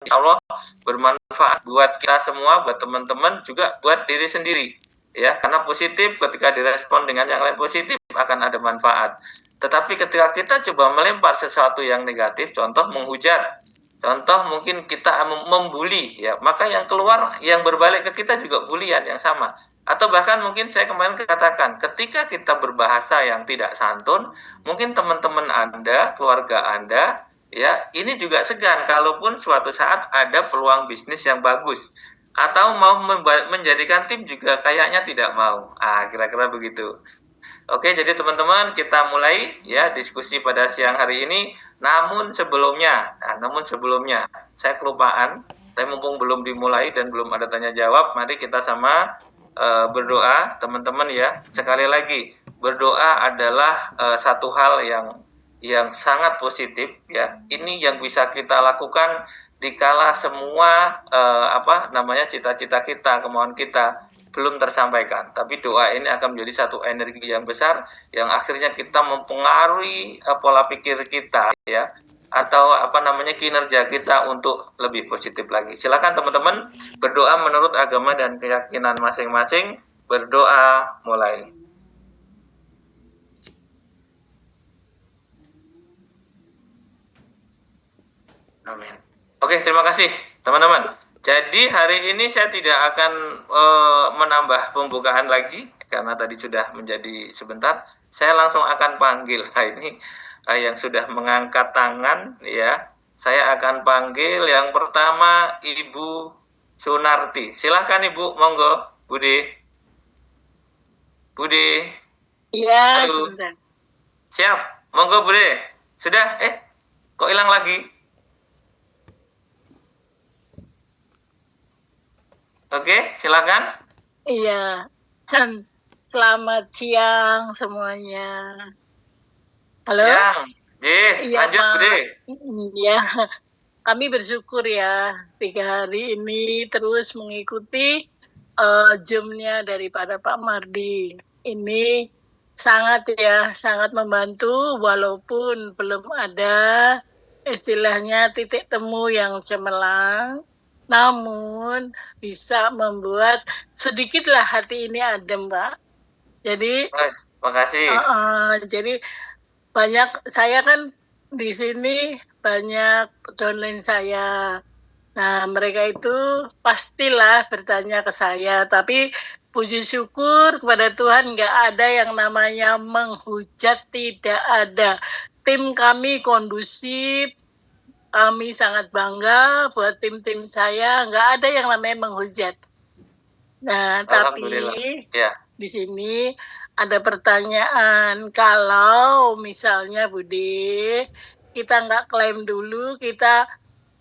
Allah bermanfaat buat kita semua, buat teman-teman, juga buat diri sendiri. Ya, karena positif ketika direspon dengan yang lain positif akan ada manfaat. Tetapi ketika kita coba melempar sesuatu yang negatif, contoh menghujat, contoh mungkin kita membuli, ya, maka yang keluar, yang berbalik ke kita juga bulian yang sama. Atau bahkan mungkin saya kemarin katakan, ketika kita berbahasa yang tidak santun, mungkin teman-teman Anda, keluarga Anda, ya, ini juga segan kalaupun suatu saat ada peluang bisnis yang bagus. Atau mau menjadikan tim juga kayaknya tidak mau. Kira-kira begitu. Oke, jadi teman-teman kita mulai ya diskusi pada siang hari ini. Namun sebelumnya, saya kelupaan. Tapi mumpung belum dimulai dan belum ada tanya jawab, mari kita sama berdoa, teman-teman ya. Sekali lagi, berdoa adalah satu hal yang sangat positif ya. Ini yang bisa kita lakukan dikala semua cita-cita kita, kemauan kita belum tersampaikan, tapi doa ini akan menjadi satu energi yang besar yang akhirnya kita mempengaruhi pola pikir kita ya, atau kinerja kita untuk lebih positif lagi. Silakan teman-teman berdoa menurut agama dan keyakinan masing-masing. Berdoa mulai. Amin. Oke, terima kasih teman-teman. Jadi hari ini saya tidak akan menambah pembukaan lagi karena tadi sudah menjadi sebentar. Saya langsung akan panggil ini yang sudah mengangkat tangan ya. Saya akan panggil yang pertama Ibu Sunarti. Silakan Ibu, monggo. Budi. Iya, halo. sebentar. Siap, monggo Budi. Sudah? Kok hilang lagi? Oke, silakan. Iya, selamat siang semuanya. Halo? Siang. Iya, lanjut Bude. Iya, kami bersyukur ya 3 hari ini terus mengikuti Zoom-nya daripada Pak Mardi. Ini sangat membantu walaupun belum ada istilahnya titik temu yang cemerlang. Namun bisa membuat sedikitlah hati ini adem, Pak. Jadi, makasih. Jadi banyak, saya kan di sini banyak downline saya. Nah, mereka itu pastilah bertanya ke saya. Tapi puji syukur kepada Tuhan nggak ada yang namanya menghujat, tidak ada. Tim kami kondusif. Kami sangat bangga buat tim-tim saya, nggak ada yang namanya menghujat. Nah, tapi ya. Di sini ada pertanyaan, kalau misalnya Budi, kita nggak klaim dulu, kita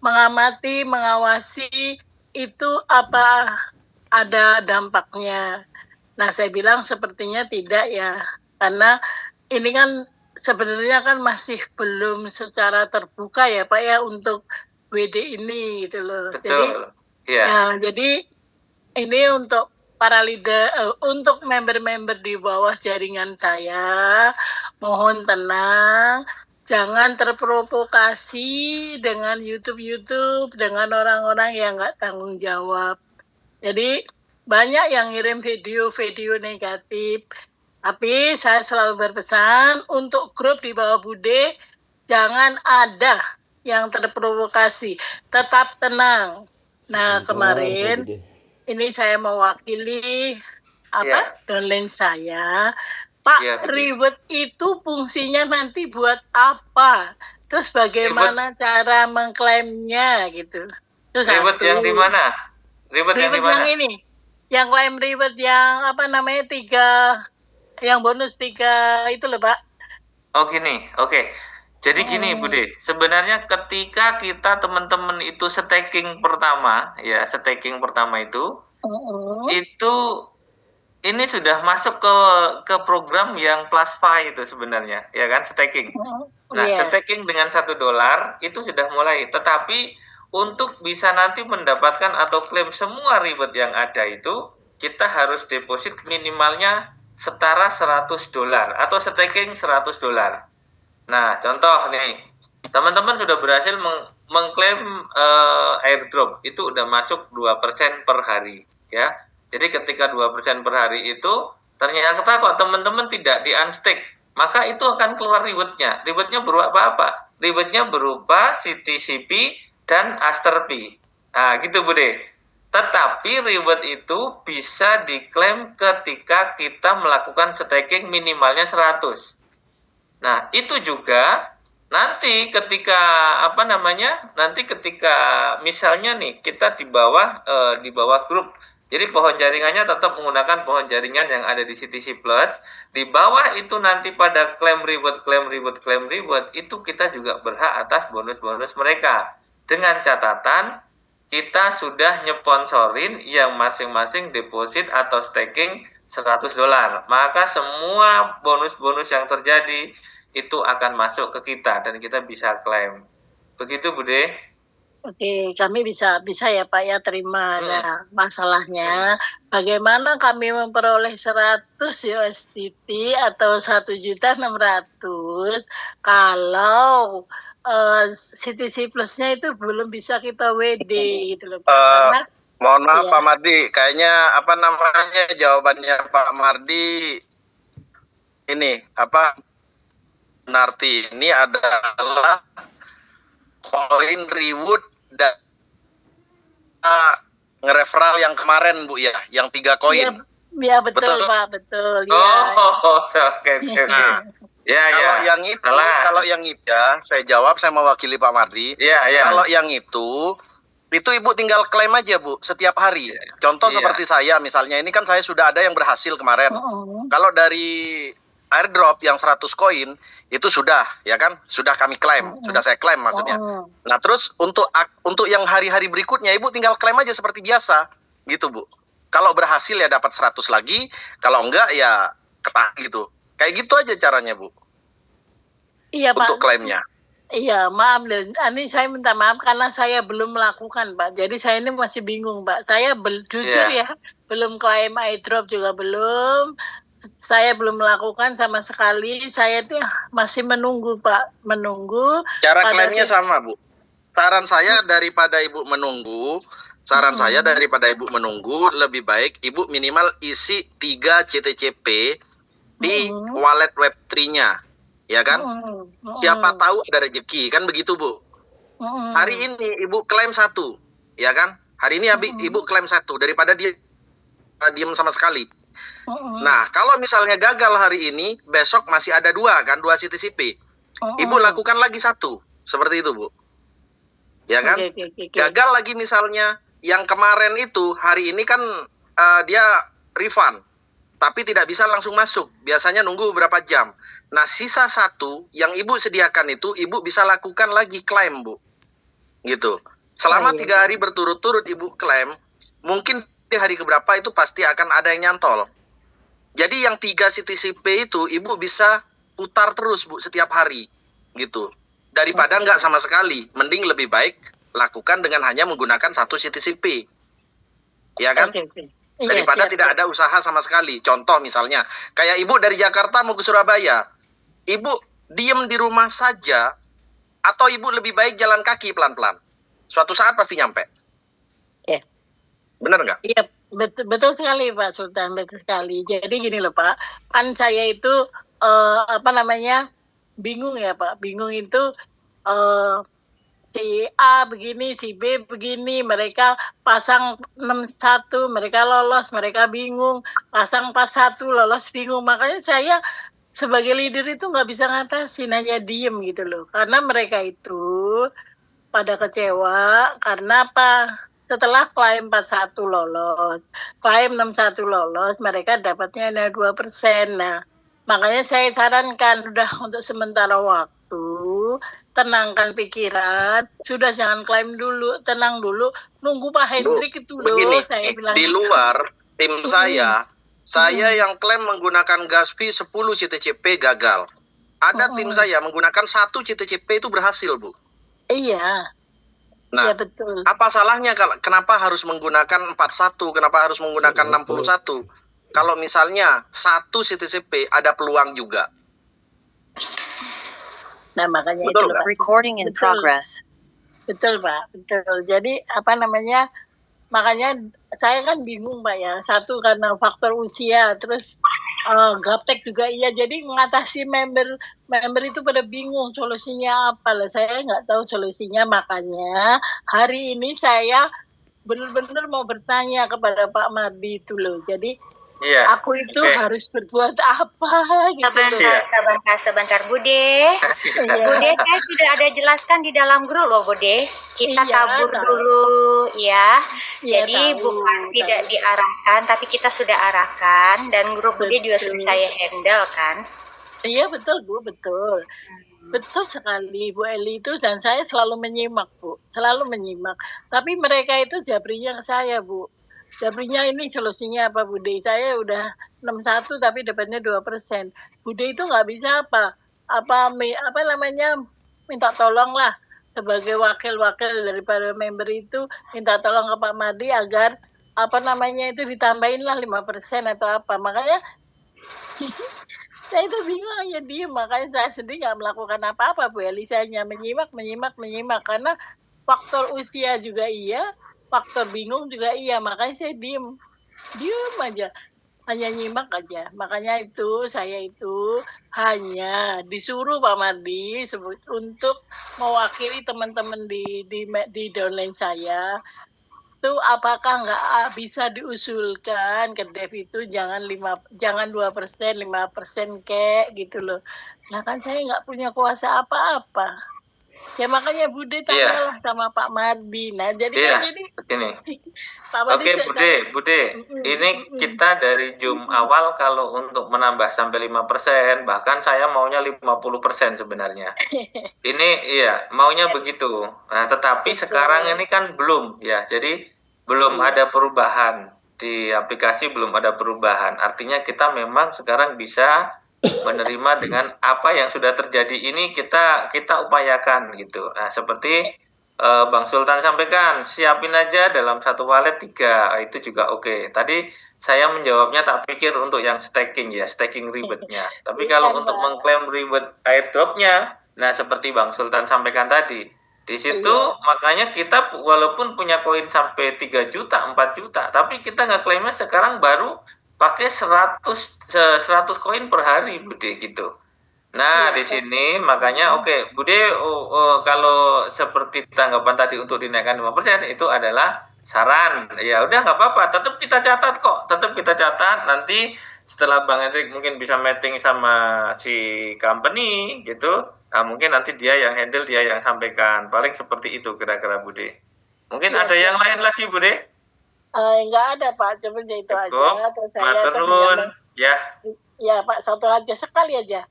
mengamati, mengawasi, itu apa ada dampaknya. Nah, saya bilang sepertinya tidak ya, karena ini kan sebenarnya kan masih belum secara terbuka ya Pak ya untuk WD ini gitu loh. Betul. Jadi ini untuk para leader, untuk member-member di bawah jaringan saya, mohon tenang, jangan terprovokasi dengan YouTube, dengan orang-orang yang nggak tanggung jawab. Jadi banyak yang ngirim video-video negatif. Tapi saya selalu berpesan untuk grup di bawah Bude, jangan ada yang terprovokasi. Tetap tenang. Nah, kemarin ini saya mewakili downline saya. Pak, ribet itu fungsinya nanti buat apa? Terus bagaimana cara mengklaimnya gitu. Terus ribet yang di mana? Ribet yang ini. Yang klaim ribet yang 3, yang bonus 3 itu loh Pak. Oke. Jadi gini Bude, sebenarnya ketika kita teman-teman itu staking pertama itu, itu ini sudah masuk ke program yang PlusFi itu sebenarnya, ya kan, staking. Nah, staking dengan $1 itu sudah mulai, tetapi untuk bisa nanti mendapatkan atau klaim semua ribet yang ada itu, kita harus deposit minimalnya setara $100 atau staking $100. Nah, contoh nih, teman-teman sudah berhasil mengklaim airdrop itu udah masuk 2% per hari ya. Jadi ketika 2% per hari itu ternyata kok teman-teman tidak di unstake, maka itu akan keluar rewardnya. Rewardnya berupa apa? Rewardnya berupa CTCP dan Aster-P. Nah, gitu Bude. Tetapi reward itu bisa diklaim ketika kita melakukan staking minimalnya 100. Nah, itu juga nanti ketika nanti ketika misalnya nih kita di bawah grup. Jadi pohon jaringannya tetap menggunakan pohon jaringan yang ada di CTC Plus. Di bawah itu nanti pada claim reward itu kita juga berhak atas bonus-bonus mereka. Dengan catatan kita sudah nyeponsorin yang masing-masing deposit atau staking $100. Maka semua bonus-bonus yang terjadi itu akan masuk ke kita dan kita bisa klaim. Begitu Bude? Oke, kami bisa ya Pak ya terima. Nah, masalahnya bagaimana kami memperoleh 100 USDT atau 1.600.000 kalau CTC Plus-nya itu belum bisa kita WD gitu loh Pak. Karena mohon maaf iya. Pak Mardi, kayaknya jawabannya Pak Mardi ini Narti ini adalah koin reward dan ngereferral yang kemarin Bu ya, yang 3 koin. Iya betul Pak, betul. Oke. Ya. Kalau yang itu ya, saya jawab, saya mewakili Pak Mardi. Ya. Kalau yang itu Ibu tinggal klaim aja Bu setiap hari. Contoh seperti saya misalnya, ini kan saya sudah ada yang berhasil kemarin. Kalau dari airdrop yang 100 koin itu sudah ya kan, sudah kami klaim, sudah saya klaim maksudnya. Nah terus untuk yang hari-hari berikutnya Ibu tinggal klaim aja seperti biasa gitu Bu. Kalau berhasil ya dapat 100 lagi, kalau enggak ya ketah gitu. Kayak gitu aja caranya Bu. Iya Pak. Untuk klaimnya. Iya, maaf ini saya minta maaf karena saya belum melakukan, Pak. Jadi saya ini masih bingung, Pak. Saya jujur ya, belum klaim airdrop juga belum. Saya belum melakukan sama sekali. Saya itu masih menunggu, Pak. Menunggu. Cara klaimnya sama, Bu. Saran saya daripada Ibu menunggu, lebih baik Ibu minimal isi 3 CTCP di wallet Web3-nya. Ya kan? Siapa tahu ada rezeki, kan begitu Bu. Hari ini Ibu klaim 1, ya kan? Hari ini Ibu klaim 1 daripada dia diam sama sekali. Nah, kalau misalnya gagal hari ini, besok masih ada 2 kan, 2 CTCP. Ibu lakukan lagi 1, seperti itu Bu. Ya kan? Gagal lagi misalnya yang kemarin itu, hari ini kan dia refund. Tapi tidak bisa langsung masuk, biasanya nunggu beberapa jam. Nah, sisa 1 yang Ibu sediakan itu, Ibu bisa lakukan lagi klaim, Bu. Gitu. Selama 3 hari berturut-turut Ibu klaim, mungkin di hari keberapa itu pasti akan ada yang nyantol. Jadi yang 3 CTCP itu, Ibu bisa putar terus, Bu, setiap hari. Gitu. Daripada nggak sama sekali, mending lebih baik lakukan dengan hanya menggunakan 1 CTCP. Ya kan? Daripada tidak ada usaha sama sekali. Contoh misalnya, kayak Ibu dari Jakarta mau ke Surabaya, Ibu diem di rumah saja, atau Ibu lebih baik jalan kaki pelan-pelan. Suatu saat pasti nyampe. Iya. Benar nggak? Iya, betul sekali Pak Sultan, betul sekali. Jadi gini loh Pak, kan saya itu bingung ya Pak. Bingung itu si A begini, si B begini, mereka pasang 61, mereka lolos, mereka bingung, pasang 41, lolos bingung. Makanya saya sebagai leader itu nggak bisa ngatasin, hanya diem gitu loh. Karena mereka itu pada kecewa, karena apa? Setelah klaim 41 lolos, klaim 61 lolos, mereka dapatnya hanya 2%. Nah, makanya saya sarankan udah untuk sementara waktu, tenangkan pikiran, sudah jangan klaim dulu, tenang dulu, nunggu Pak Hendrik itu loh. Begini, saya bilang di luar tim saya yang klaim menggunakan gas fee 10 CTCP gagal. Ada tim saya menggunakan 1 CTCP itu berhasil, Bu. Iya. Nah, iya, betul. Apa salahnya kenapa harus menggunakan 41, kenapa harus menggunakan 61? Kalau misalnya 1 CTCP ada peluang juga. Nah, makanya betul itu Recording in progress. Betul Pak, betul. Jadi apa namanya, makanya saya kan bingung Pak ya. Satu karena faktor usia, terus gaptek juga iya. Jadi mengatasi member itu pada bingung solusinya apa lah. Saya nggak tahu solusinya, makanya hari ini saya benar-benar mau bertanya kepada Pak Mardi itu loh. Jadi Iya. aku itu harus berbuat apa gitu loh. Sebentar Bude. Bude, saya sudah ada jelaskan di dalam grup loh Bude. Kita tabur dulu ya. Jadi bukan tidak diarahkan, tapi kita sudah arahkan dan grup Bude juga sudah saya handle kan. Iya betul Bu, betul. Betul sekali Bu Eli itu, dan saya selalu menyimak Bu, selalu menyimak. Tapi mereka itu jabrinya ke saya Bu. Jabrinya ini solusinya apa Bude? Saya udah 61 tapi dapatnya 2%. Bude itu nggak bisa apa namanya, minta tolong lah sebagai wakil-wakil daripada member itu, minta tolong ke Pak Mardi agar apa namanya itu ditambahin lah 5% atau apa. Makanya saya itu bingung, ya diem, makanya saya sendiri nggak melakukan apa-apa Bu Eli. Saya hanya menyimak karena faktor usia juga iya, faktor bingung juga iya, makanya saya diem aja, hanya nyimak aja. Makanya itu saya itu hanya disuruh Pak Mardi untuk mewakili teman-teman di downline saya itu, apakah nggak bisa diusulkan ke Dev itu jangan 2%, 5% kek gitu loh. Nah kan saya nggak punya kuasa apa-apa. Ya makanya Bude tanyalah sama Pak Mardi. Nah jadi begini. Pak Mardi. Oke Bude, ini kita dari Zoom awal kalau untuk menambah sampai 5%, bahkan saya maunya 50% sebenarnya. Ini iya, maunya begitu. Nah, tetapi sekarang ini kan belum ya. Jadi belum ada perubahan di aplikasi, belum ada perubahan. Artinya kita memang sekarang bisa menerima dengan apa yang sudah terjadi ini, kita upayakan gitu. Nah, seperti Bang Sultan sampaikan, siapin aja dalam satu wallet 3, itu juga oke. Tadi saya menjawabnya tak pikir untuk yang staking ya, staking reward-nya. Tapi kalau untuk mengklaim reward airdrop-nya, nah seperti Bang Sultan sampaikan tadi, di situ makanya kita walaupun punya koin sampai 3 juta, 4 juta, tapi kita nggak klaimnya sekarang baru pakai 100 koin per hari Bude gitu. Nah, di sini makanya oke, Bude, kalau seperti tanggapan tadi untuk dinaikkan 5% itu adalah saran. Ya udah nggak apa-apa, tetap kita catat kok. Tetap kita catat, nanti setelah Bang Hendrik mungkin bisa meeting sama si company gitu. Nah, mungkin nanti dia yang handle, dia yang sampaikan. Paling seperti itu kira-kira Bude. Mungkin ada yang lain lagi Bude? Enggak ada Pak, cuma itu aja. Terus saya ya Pak, satu aja, sekali aja.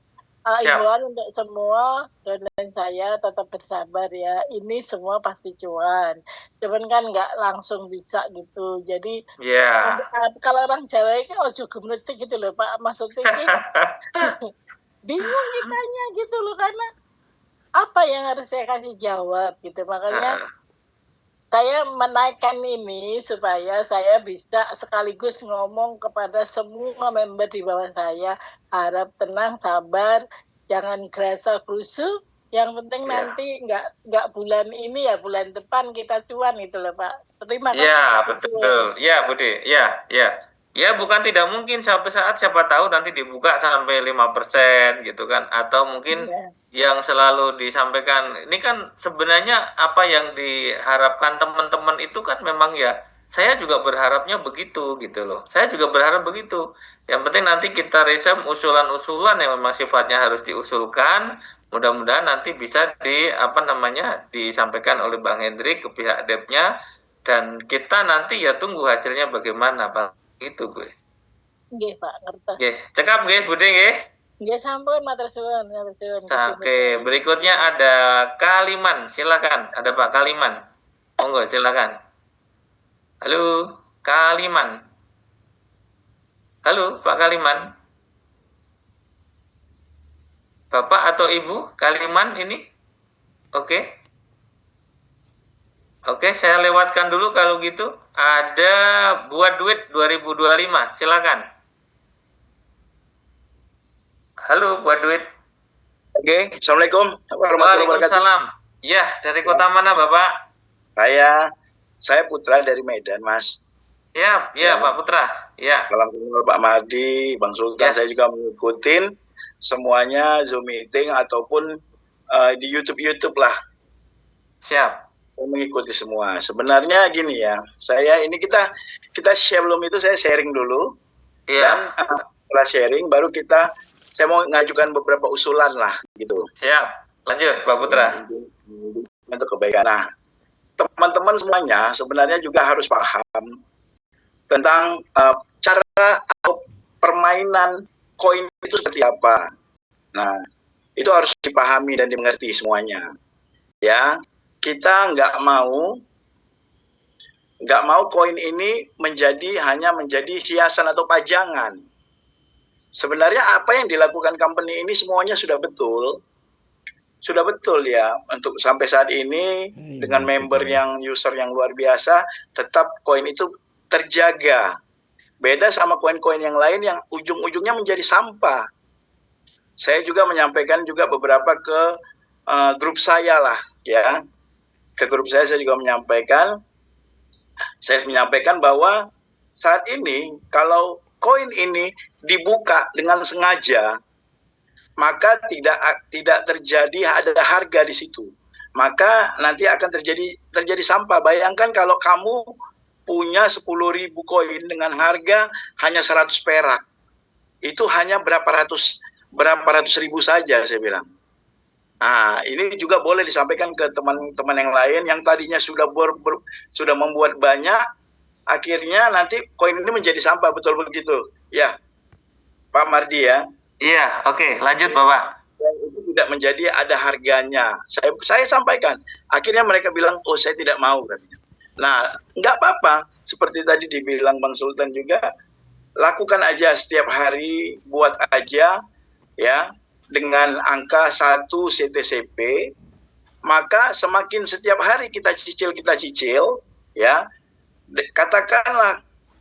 Imbauan untuk semua dan saya tetap bersabar ya. Ini semua pasti cuan. Cuman kan nggak langsung bisa gitu. Jadi kalau orang Jawa itu ojo gemetik gitu loh Pak. Maksudnya bingung kitanya gitu loh, karena apa yang harus saya kasih jawab gitu. Makanya saya menaikkan ini supaya saya bisa sekaligus ngomong kepada semua member di bawah saya. Harap tenang, sabar, jangan gerasa gerusu. Yang penting nanti nggak bulan ini ya, bulan depan kita cuan itu loh Pak. Terima kasih. Ya betul. Ya Bude. Ya bukan tidak mungkin suatu saat siapa tahu nanti dibuka sampai 5% gitu kan, atau mungkin yang selalu disampaikan ini kan sebenarnya apa yang diharapkan teman-teman itu kan memang ya saya juga berharapnya begitu gitu loh. Saya juga berharap begitu. Yang penting nanti kita riset usulan-usulan yang memang sifatnya harus diusulkan. Mudah-mudahan nanti bisa disampaikan oleh Bang Hendrik ke pihak Depnya, dan kita nanti ya tunggu hasilnya bagaimana Bang. Itu gue. Nggih Pak, ngertos. Nggih, cekap nggih Bude nggih. Nggih sampun, matur suwun. Oke, berikutnya ada Kaliman, silakan. Ada Pak Kaliman. Monggo silakan. Halo, Kaliman. Halo, Pak Kaliman. Bapak atau Ibu Kaliman ini? Oke. Oke, saya lewatkan dulu kalau gitu. Ada Buat Duit 2025, silakan. Halo, Buat Duit. Oke, Assalamualaikum warahmatullahi wabarakatuh. Waalaikumsalam. Iya, dari kota mana Bapak? Saya Putra dari Medan, Mas. Siap, ya Pak Putra. Ya. Salam kenal Pak Mardi, Bang Sultan. Saya juga mengikutin semuanya Zoom meeting ataupun di YouTube lah. Siap. Saya mengikuti semua. Sebenarnya gini ya, kita sebelum itu saya sharing dulu. Iya. Dan setelah sharing baru saya mau ngajukan beberapa usulan lah gitu. Siap. Lanjut Pak Putra. Untuk kebaikan. Nah, teman-teman semuanya sebenarnya juga harus paham tentang cara atau permainan koin itu seperti apa. Nah, itu harus dipahami dan dimengerti semuanya. Ya, kita nggak mau koin ini hanya menjadi hiasan atau pajangan. Sebenarnya apa yang dilakukan company ini semuanya sudah betul ya, untuk sampai saat ini dengan user yang luar biasa, tetap koin itu terjaga. Beda sama koin-koin yang lain yang ujung-ujungnya menjadi sampah. Saya juga menyampaikan juga beberapa ke grup saya lah, ya. Ke grup saya juga menyampaikan bahwa saat ini kalau koin ini dibuka dengan sengaja, maka tidak terjadi ada harga di situ. Maka nanti akan terjadi sampah. Bayangkan kalau kamu punya 10.000 koin dengan harga hanya 100 perak. Itu hanya berapa ratus ribu saja, saya bilang. Nah, ini juga boleh disampaikan ke teman-teman yang lain yang tadinya sudah membuat banyak, akhirnya nanti koin ini menjadi sampah, betul begitu. Ya, Pak Mardi ya. Iya, oke, lanjut Bapak. Itu tidak menjadi ada harganya. Saya sampaikan. Akhirnya mereka bilang, oh saya tidak mau. Nah, nggak apa-apa. Seperti tadi dibilang Bang Sultan juga, lakukan aja setiap hari, buat aja, ya, dengan angka 1 CTCP, maka semakin setiap hari kita cicil, ya,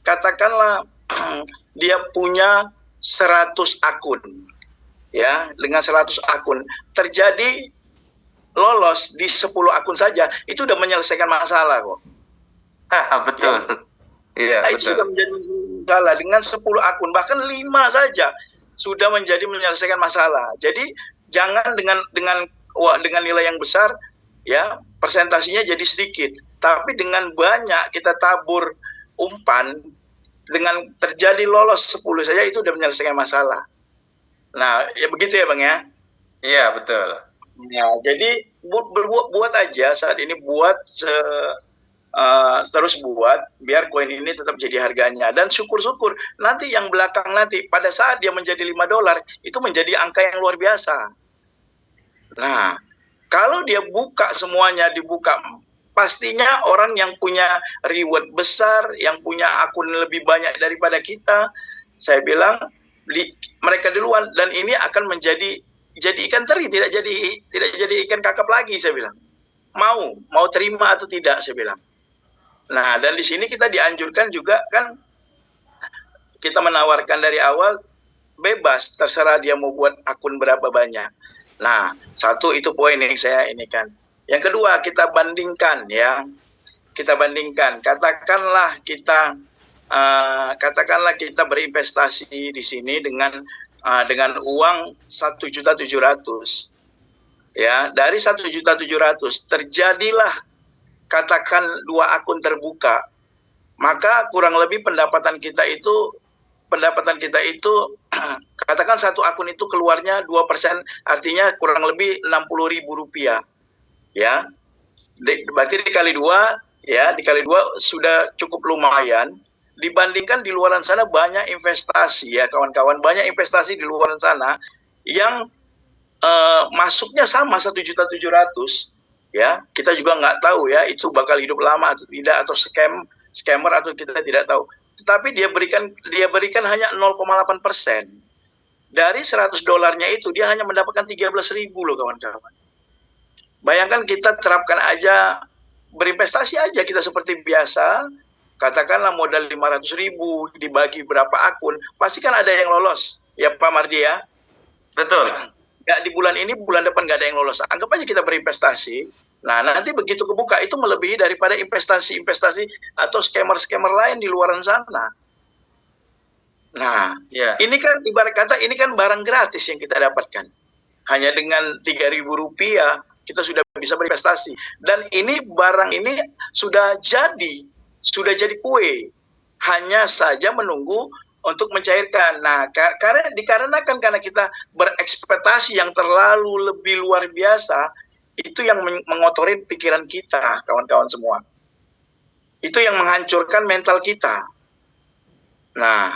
katakanlah dia punya 100 akun, ya, dengan 100 akun terjadi lolos di 10 akun saja, itu udah menyelesaikan masalah kok. Betul. Iya, nah, itu sudah menjadi masalah dengan 10 akun, bahkan 5 saja sudah menyelesaikan masalah. Jadi jangan dengan nilai yang besar, ya, persentasinya jadi sedikit, tapi dengan banyak kita tabur umpan, dengan terjadi lolos 10 saja itu udah menyelesaikan masalah. Nah, ya begitu ya Bang ya? Iya, betul. Ya, jadi buat aja saat ini, terus buat biar koin ini tetap jadi harganya, dan syukur-syukur nanti yang belakang nanti pada saat dia menjadi $5 itu menjadi angka yang luar biasa. Nah, kalau dia buka semuanya, pastinya orang yang punya reward besar, yang punya akun lebih banyak daripada kita, saya bilang mereka duluan, dan ini akan menjadi ikan teri, tidak jadi ikan kakap lagi, saya bilang. Mau terima atau tidak, saya bilang. Nah, dan di sini kita dianjurkan juga kan, kita menawarkan dari awal bebas, terserah dia mau buat akun berapa banyak. Nah, satu itu poin yang saya ini kan. Yang kedua, kita bandingkan ya. Katakanlah kita berinvestasi di sini dengan uang 1.700.000. Ya, dari 1.700.000 terjadilah katakan 2 akun terbuka. Maka kurang lebih pendapatan kita itu katakan 1 akun itu keluarnya 2%, artinya kurang lebih Rp60.000. Ya, berarti dikali 2, ya, dikali 2 sudah cukup lumayan. Dibandingkan di luar sana banyak investasi, ya kawan-kawan, banyak investasi di luar sana yang masuknya sama 1.700.000, ya. Kita juga nggak tahu ya itu bakal hidup lama atau tidak, atau scammer atau kita tidak tahu. Tetapi dia berikan hanya 0,8%. Dari $100 itu dia hanya mendapatkan 13.000 loh kawan-kawan. Bayangkan kita terapkan aja, berinvestasi aja kita seperti biasa, katakanlah modal 500.000 dibagi berapa akun, pasti kan ada yang lolos, ya Pak Mardi ya? Betul. Ya, di bulan ini, bulan depan nggak ada yang lolos. Anggap aja kita berinvestasi, Nah, nanti begitu kebuka itu melebihi daripada investasi-investasi atau scammer-scammer lain di luar sana. Nah, ini kan ibarat kata ini kan barang gratis yang kita dapatkan. Hanya dengan Rp3.000 kita sudah bisa berinvestasi. Dan ini barang ini sudah jadi kue. Hanya saja menunggu untuk mencairkan. Nah, karena kita berekspektasi yang terlalu lebih luar biasa, itu yang mengotori pikiran kita, kawan-kawan semua. Itu yang menghancurkan mental kita. Nah,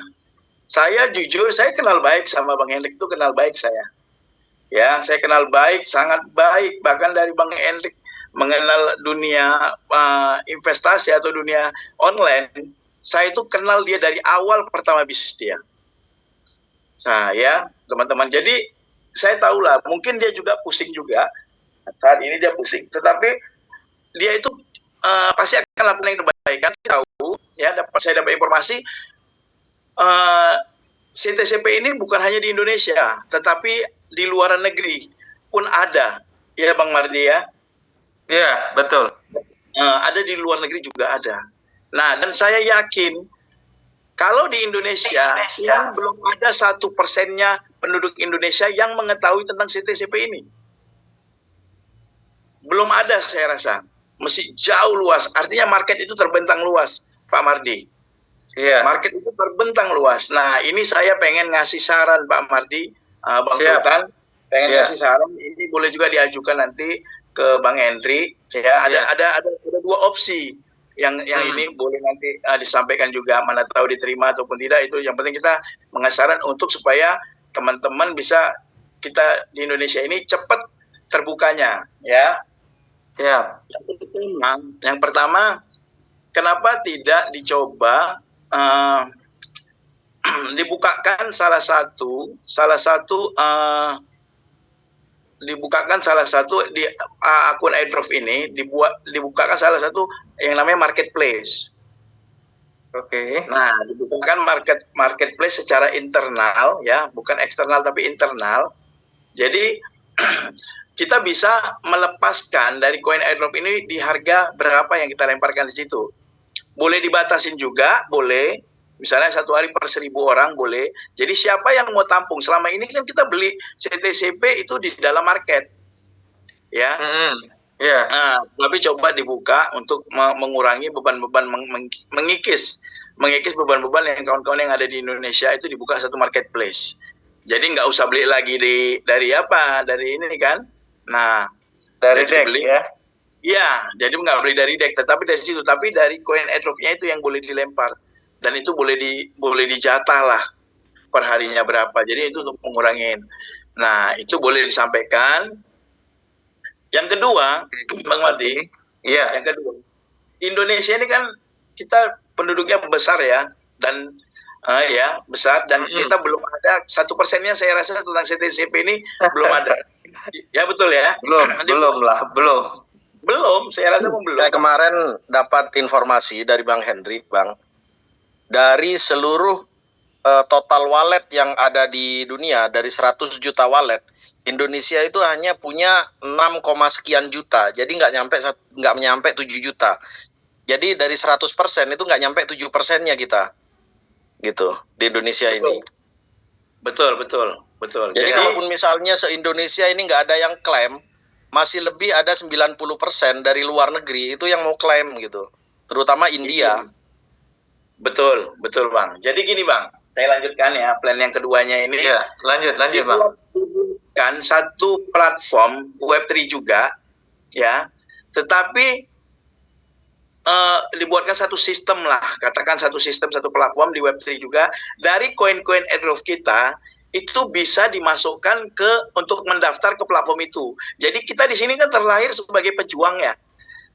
saya jujur, saya kenal baik sama Bang Hendrik, itu kenal baik saya. Ya, saya kenal baik, sangat baik. Bahkan dari Bang Hendrik mengenal dunia investasi atau dunia online, saya itu kenal dia dari awal pertama bisnis dia. Saya, teman-teman. Jadi, saya tahulah, mungkin dia juga pusing juga. Saat ini dia pusing. Tetapi, dia itu pasti akan lakukan yang terbaik. Kan tahu, ya, saya dapat informasi, CTCP ini bukan hanya di Indonesia, tetapi di luar negeri pun ada. Ya, Bang Mardi ya? Iya, betul. Ada di luar negeri juga ada. Nah, dan saya yakin kalau di Indonesia belum ada 1%-nya penduduk Indonesia yang mengetahui tentang CTCP ini. Belum ada, saya rasa. Mesti jauh luas. Artinya market itu terbentang luas, Pak Mardi. Iya. Market itu terbentang luas. Nah, ini saya pengen ngasih saran, Pak Mardi, Bang Sultan, pengen ngasih saran. Ini boleh juga diajukan nanti ke Bang Hendri. Ya, ada dua opsi. Yang ini boleh nanti disampaikan juga, mana tahu diterima ataupun tidak, itu yang penting kita mengasaran untuk supaya teman-teman bisa kita di Indonesia ini cepat terbukanya, ya. Yang pertama, kenapa tidak dicoba dibukakan salah satu di akun airdrop ini dibukakan salah satu yang namanya marketplace. Oke. Nah, dibukakan marketplace secara internal, ya, bukan eksternal tapi internal. Jadi kita bisa melepaskan dari koin airdrop ini di harga berapa yang kita lemparkan di situ. Boleh dibatasin juga, boleh. Misalnya satu hari per 1.000 orang boleh. Jadi siapa yang mau tampung? Selama ini kan kita beli CTCP itu di dalam market, ya. Nah, tapi coba dibuka untuk mengurangi beban-beban, mengikis beban-beban yang kawan-kawan yang ada di Indonesia itu dibuka satu marketplace. Jadi nggak usah beli lagi dari ini kan. Nah, dari DEX beli, ya. Iya, jadi nggak beli dari DEX, tetapi dari situ. Tapi dari koin airdrop-nya itu yang boleh dilempar. Dan itu boleh dijatah lah per harinya berapa. Jadi itu untuk mengurangin. Nah, itu boleh disampaikan. Yang kedua, Bang Mati, yang kedua, Indonesia ini kan kita penduduknya besar ya, dan besar, dan kita belum ada 1%-nya saya rasa tentang CTCP ini belum ada. Ya betul ya? Belum, saya rasa belum. Saya kemarin dapat informasi dari Bang Hendrik, Bang. Dari seluruh total wallet yang ada di dunia, dari 100 juta wallet, Indonesia itu hanya punya 6, sekian juta. Jadi nggak nyampe 7 juta. Jadi dari 100% itu nggak nyampe 7%-nya kita. Gitu, di Indonesia ini. Betul. Jadi kalaupun misalnya se-Indonesia ini nggak ada yang klaim, masih lebih ada 90% dari luar negeri itu yang mau klaim gitu. Terutama India. Betul Bang. Jadi gini Bang, saya lanjutkan ya plan yang keduanya ini. Ya, lanjut Bang. Kan satu platform Web3 juga, ya. Tetapi dibuatkan satu sistem lah, katakan satu platform di Web3 juga. Dari koin-koin airdrop kita itu bisa dimasukkan untuk mendaftar ke platform itu. Jadi kita di sini kan terlahir sebagai pejuang ya.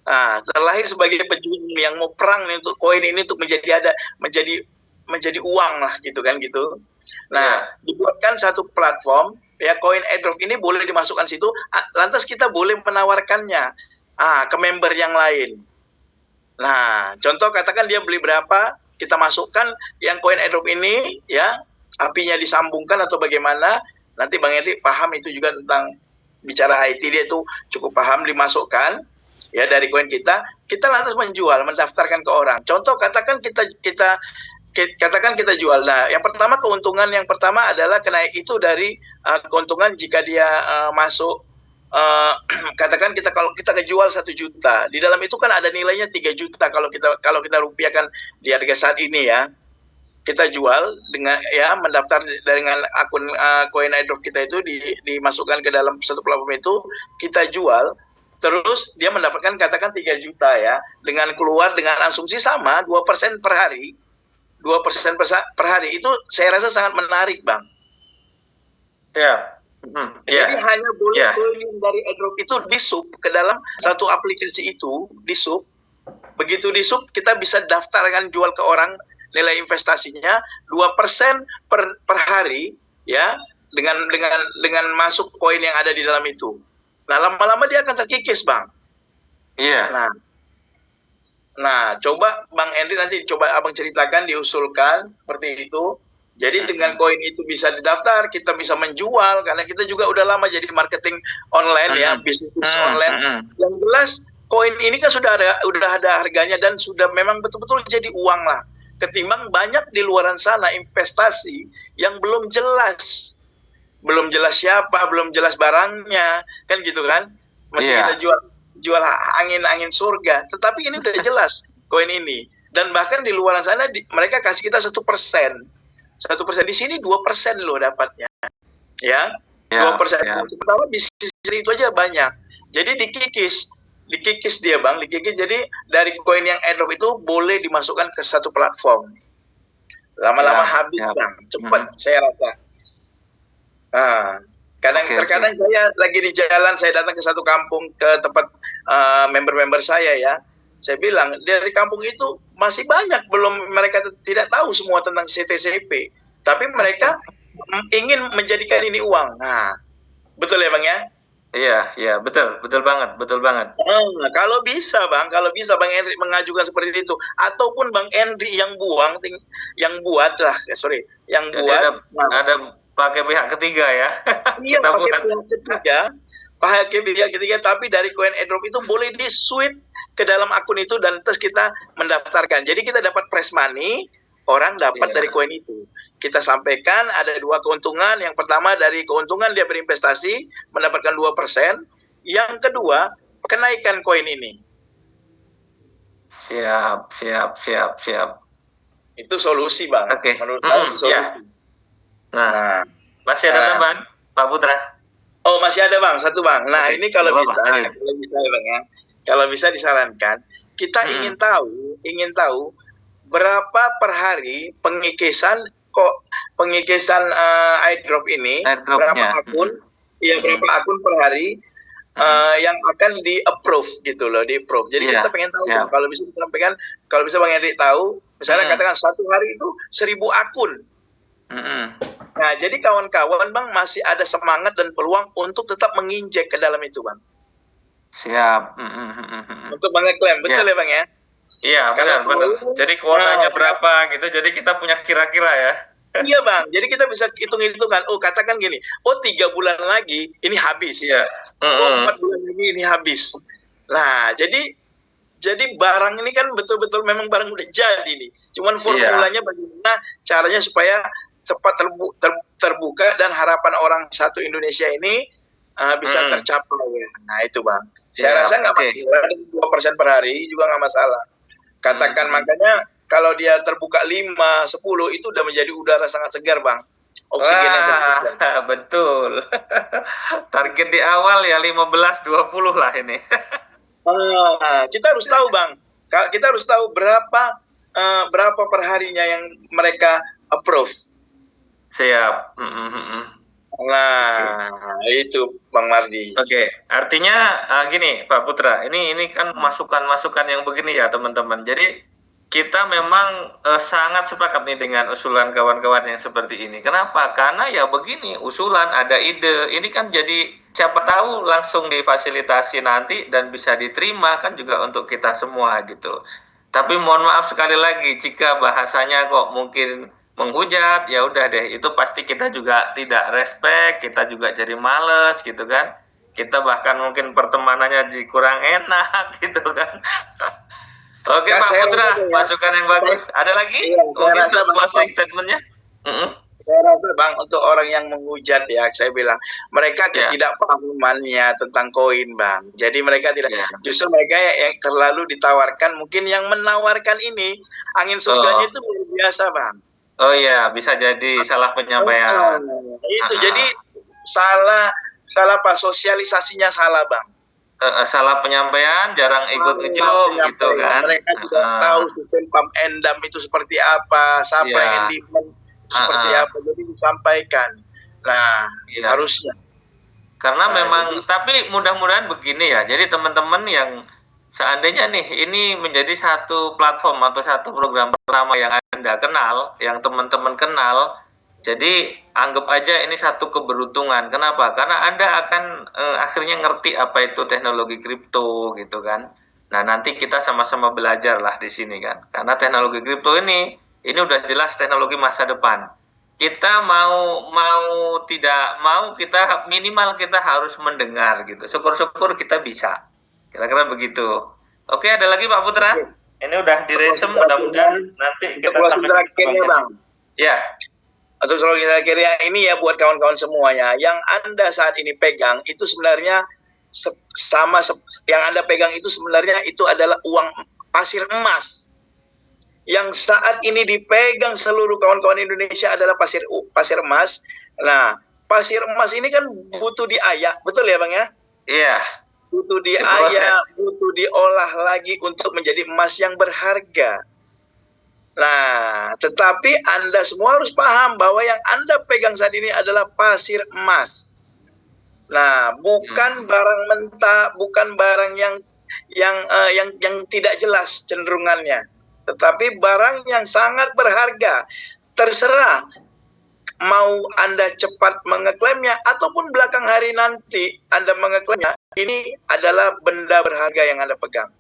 Nah, terlahir sebagai pejuang yang mau perang nih untuk koin ini untuk menjadi uang lah gitu kan gitu. Nah, dibuatkan satu platform ya, koin airdrop ini boleh dimasukkan situ, lantas kita boleh menawarkannya ke member yang lain. Nah, contoh katakan dia beli berapa, kita masukkan yang koin airdrop ini ya, apinya disambungkan atau bagaimana. Nanti Bang Hendrik paham itu juga tentang bicara IT, dia itu cukup paham, dimasukkan. ya dari koin kita lantas menjual, mendaftarkan ke orang. Contoh katakan kita jual. Nah, yang pertama keuntungan yang pertama adalah itu dari keuntungan jika dia masuk katakan kalau kita kejual 1 juta, di dalam itu kan ada nilainya 3 juta kalau kita rupiahkan di harga saat ini ya. Kita jual dengan mendaftar dengan akun koin airdrop kita itu dimasukkan ke dalam satu platform itu, kita jual, terus dia mendapatkan katakan 3 juta ya, dengan keluar dengan asumsi sama 2% per hari. 2% per hari itu saya rasa sangat menarik, Bang. Ya. Jadi hanya boleh koin dari airdrop itu di-sub ke dalam satu aplikasi itu, di-sub. Begitu di-sub kita bisa daftarkan jual ke orang nilai investasinya 2% per hari ya, dengan masuk koin yang ada di dalam itu. Nah, lama-lama dia akan terkikis, Bang. Iya. Nah, coba Bang Henry nanti coba Abang ceritakan, diusulkan seperti itu. Jadi dengan koin itu bisa didaftar, kita bisa menjual karena kita juga udah lama jadi marketing online ya, bisnis online. Yang jelas koin ini kan udah ada harganya dan sudah memang betul-betul jadi uang lah. Ketimbang banyak di luaran sana investasi yang belum jelas siapa, belum jelas barangnya, kan gitu kan? Masih kita jual angin surga. Tetapi ini udah jelas koin ini. Dan bahkan di luaran sana mereka kasih kita 1%. 1% di sini 2% loh dapatnya. Ya. 2%. Pertama bisnis itu aja banyak. Jadi dikikis dia, Bang, jadi dari koin yang airdrop itu boleh dimasukkan ke satu platform. Lama-lama habis, Bang, cepat saya rasa. Terkadang saya lagi di jalan, saya datang ke satu kampung, ke tempat member-member saya ya. Saya bilang dari kampung itu masih banyak mereka tidak tahu semua tentang CTCP, tapi mereka ingin menjadikan ini uang. Nah, betul ya, Bang ya? Iya, betul banget. Kalau bisa Bang Henry mengajukan seperti itu, ataupun Bang Henry yang buat ada pakai pihak ketiga ya. Iya, pakai pihak ketiga, tapi dari koin airdrop itu boleh di-sweep ke dalam akun itu dan terus kita mendaftarkan. Jadi kita dapat press money, orang dapat dari koin itu. Kita sampaikan ada 2 keuntungan. Yang pertama dari keuntungan dia berinvestasi mendapatkan 2%. Yang kedua kenaikan koin ini. Siap. Itu solusi, Bang. Oke. Menurut saya solusi. Nah, masih ada tambahan, Pak Putra? Oh, masih ada, Bang, satu, Bang. Nah, ini kalau bisa ya, Bang ya. Kalau bisa disarankan, kita ingin tahu berapa per hari pengikisan airdrop ini, berapa akun, berapa akun per hari yang akan di-approve gitu loh, di-approve. Jadi kita pengen tahu, kalau bisa disampaikan, kalau bisa Bang Henry tahu, misalnya katakan 1 hari itu 1000 akun. Nah, jadi kawan-kawan, Bang, masih ada semangat dan peluang untuk tetap menginjek ke dalam itu, Bang. Siap. Untuk mengeklaim, betul ya, Bang ya? Iya, benar. Jadi kuotanya berapa gitu, jadi kita punya kira-kira ya. Iya, Bang, jadi kita bisa hitung-hitungan, katakan gini, 3 bulan lagi ini habis. 4 bulan lagi ini habis. Nah, jadi barang ini kan betul-betul memang barang udah jadi nih. Cuman formulanya bagaimana caranya supaya cepat terbuka dan harapan orang satu Indonesia ini bisa tercapai. Nah, itu, Bang. Saya rasa nggak masalah, 2% per hari juga nggak masalah. Katakan makanya kalau dia terbuka 5, 10 itu udah menjadi udara sangat segar, Bang. Oksigennya sangat segar. Betul. Target di awal ya 15-20 lah ini. Kita harus tahu, Bang. Kita harus tahu berapa perharinya yang mereka approve. Siap. Nah, itu Bang Mardi. Oke, artinya gini Pak Putra, ini kan masukan-masukan yang begini ya teman-teman. Jadi kita memang sangat sepakat nih dengan usulan kawan-kawan yang seperti ini. Kenapa? Karena ya begini, usulan ada ide, ini kan jadi siapa tahu langsung difasilitasi nanti dan bisa diterima kan juga untuk kita semua gitu. Tapi mohon maaf sekali lagi jika bahasanya kok mungkin menghujat, ya udah deh, itu pasti kita juga tidak respect, kita juga jadi males gitu kan. kita bahkan mungkin pertemanannya jadi kurang enak gitu kan. Oke Kan Pak saya Putra, rasa ya, masukan yang bagus. Ada lagi? Iya, saya Mungkin rasa untuk Bang, closing statement-nya? saya rasa Bang, untuk orang yang menghujat ya, saya bilang mereka Ya. ketidakpahamannya tentang koin Bang. Jadi mereka tidak, Ya. justru mereka yang terlalu ditawarkan, mungkin yang menawarkan ini angin surganya itu luar biasa Bang. Oh iya, bisa jadi salah penyampaian. Itu jadi salah Pak, sosialisasinya salah Bang. Salah penyampaian, jarang ikut ujung gitu kan. Mereka tidak tahu sistem pump and dump itu seperti apa, supply and demand seperti apa, jadi disampaikan. Nah, harusnya. Karena memang, tapi mudah-mudahan begini ya. Jadi teman-teman yang seandainya nih ini menjadi satu platform atau satu program pertama yang Anda kenal, yang teman-teman kenal, jadi anggap aja ini satu keberuntungan. Kenapa? Karena Anda akan akhirnya ngerti apa itu teknologi kripto gitu kan. Nah, nanti kita sama-sama belajar lah di sini kan. Karena teknologi kripto ini udah jelas teknologi masa depan. Kita mau tidak mau, kita minimal kita harus mendengar gitu. Syukur-syukur kita bisa. Kira-kira begitu. Oke, ada lagi Pak Putra? Ini udah diresum, mudah-mudahan nanti kita sampai Bang. Ya. Untuk kira-kira ini ya buat kawan-kawan semuanya, yang Anda saat ini pegang itu sebenarnya yang Anda pegang itu sebenarnya itu adalah uang pasir emas. Yang saat ini dipegang seluruh kawan-kawan Indonesia adalah pasir emas. Nah, pasir emas ini kan butuh diayak, betul ya Bang ya? Iya. Butuh diayak, butuh diolah lagi untuk menjadi emas yang berharga. Nah, tetapi Anda semua harus paham bahwa yang Anda pegang saat ini adalah pasir emas. Nah, bukan barang mentah, bukan barang yang tidak jelas cenderungannya, tetapi barang yang sangat berharga. Terserah mau Anda cepat mengeklaimnya ataupun belakang hari nanti Anda mengeklaimnya, ini adalah benda berharga yang Anda pegang.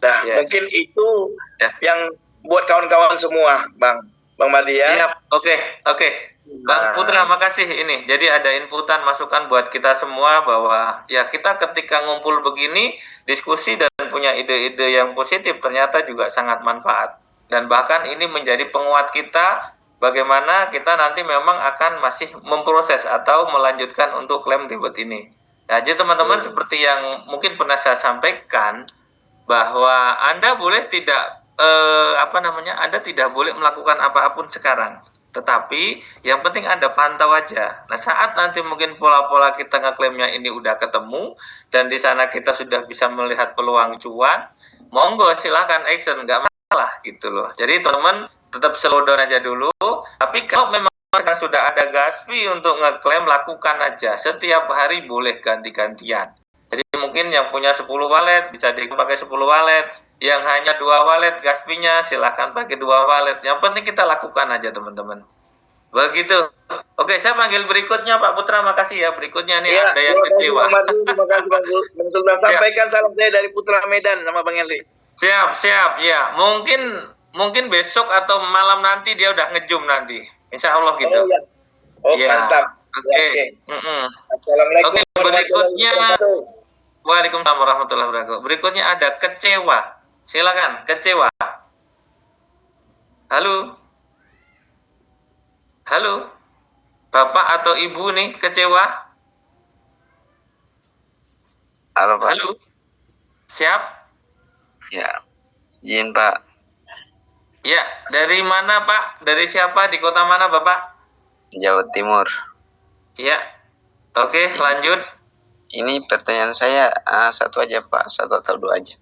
Nah, mungkin itu yang buat kawan-kawan semua, Bang Madi ya. Siap. Oke. Bang Putra, makasih ini. Jadi ada inputan, masukan buat kita semua bahwa ya kita ketika ngumpul begini, diskusi dan punya ide-ide yang positif ternyata juga sangat manfaat. Dan bahkan ini menjadi penguat kita bagaimana kita nanti memang akan masih memproses atau melanjutkan untuk klaim ribet ini. Nah, jadi teman-teman seperti yang mungkin pernah saya sampaikan bahwa Anda boleh tidak Anda tidak boleh melakukan apa-apun sekarang. Tetapi yang penting Anda pantau aja. Nah, saat nanti mungkin pola-pola kita ngeklaimnya ini udah ketemu dan di sana kita sudah bisa melihat peluang cuan, monggo silakan action, nggak masalah gitu loh. Jadi teman-teman tetap slow down aja dulu. Tapi kalau memang sudah ada gas fee untuk ngeklaim, lakukan aja. Setiap hari boleh ganti-gantian. Jadi mungkin yang punya 10 wallet bisa dipakai 10 wallet. Yang hanya 2 wallet gas fee-nya silahkan pakai 2 wallet. Yang penting kita lakukan aja teman-teman. Begitu. Oke, saya panggil berikutnya Pak Putra. Makasih ya. Berikutnya nih ada yang kecewa. Terima kasih Bang. Sampaikan salam saya dari Putra Medan sama Bang Henry. Siap ya. Mungkin besok atau malam nanti dia udah ngejum nanti. Insya Allah gitu. Mantap. Oke. Assalamualaikum. Oke, berikutnya. Waalaikumsalam warahmatullahi wabarakatuh. Berikutnya ada kecewa. Silakan, kecewa. Halo. Bapak atau Ibu nih kecewa? Halo Pak. Halo. Siap? Ya. Izin Pak. Ya, dari mana Pak? Dari siapa? Di kota mana Bapak? Jawa Timur. Ya. Oke, lanjut. Ini pertanyaan saya satu aja Pak, satu atau dua aja.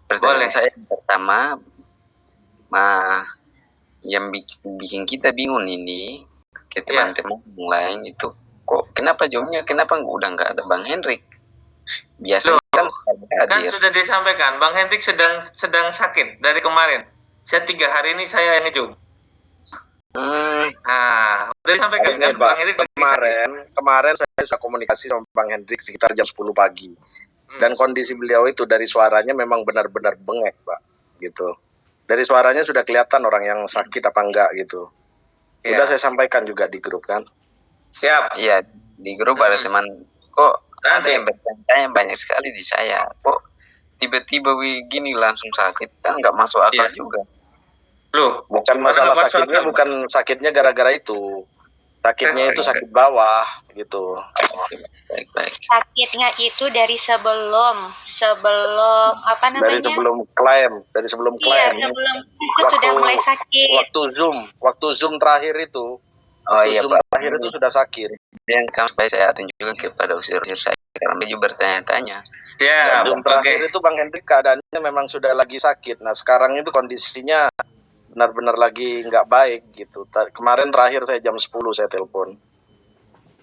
Pertanyaan saya yang pertama, yang bikin kita bingung ini ke teman-teman yang lain itu, kok kenapa jawabnya udah nggak ada Bang Hendrik? Biasanya kan sudah disampaikan, Bang Hendrik sedang sakit dari kemarin. Saya 3 hari ini saya yang ngejum. Udah disampaikan kan Bang Hendrik kemarin saya sudah komunikasi sama Bang Hendrik sekitar jam 10 pagi. Dan kondisi beliau itu dari suaranya memang benar-benar bengek, Pak, gitu. Dari suaranya sudah kelihatan orang yang sakit apa enggak gitu. Udah saya sampaikan juga di grup kan. Siap. Iya, di grup ada teman kok ada yang bertanya banyak sekali di saya. Kok tiba-tiba begini langsung sakit? Kan nggak masuk akal juga. Loh, bukan masalah sakitnya, bukan sakitnya gara-gara itu. Sakitnya itu sakit bawah gitu. Baik. Sakitnya itu dari sebelum apa namanya? Dari sebelum Iya, klaim. sebelum itu sudah mulai sakit. Waktu Zoom terakhir itu. Zoom terakhir itu sudah sakit. Yang supaya saya tunjukkan kepada usir-usir saya karena baju bertanya-tanya. Ya, Zoom terakhir itu Bang Hendrik keadaannya memang sudah lagi sakit. Nah sekarang itu kondisinya benar-benar lagi nggak baik gitu. Kemarin terakhir saya jam 10 saya telepon.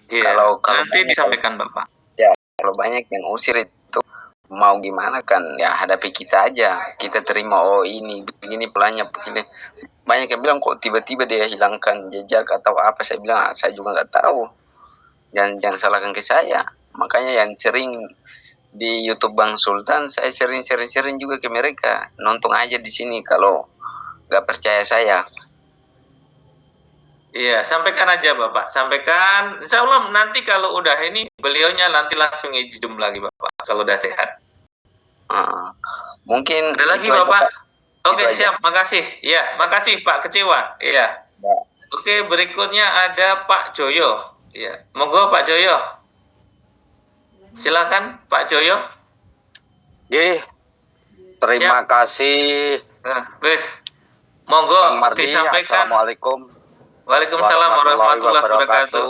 Iya. Kalau nanti disampaikan Bapak. Ya, kalau banyak yang usir itu mau gimana kan ya hadapi kita aja. Kita terima ini begini pelannya begini. Banyak yang bilang kok tiba-tiba dia hilangkan jejak atau apa. Saya bilang saya juga nggak tahu. Jangan salahkan ke saya. Makanya yang sering di YouTube Bang Sultan saya sering juga ke mereka. Nonton aja di sini kalau nggak percaya saya. Iya, sampaikan aja Bapak. Sampaikan. Insya Allah nanti kalau udah ini beliaunya nanti langsung izin lagi Bapak kalau udah sehat. Mungkin ada lagi Bapak. Oke, siap. Makasih. Ya, makasih Pak Kecewa. Iya. Oke, berikutnya ada Pak Joyo. Ya, monggo Pak Joyo. Silakan Pak Joyo. Terima kasih. Nah, wes. Monggo disampaikan. Assalamualaikum. Waalaikumsalam warahmatullahi wabarakatuh.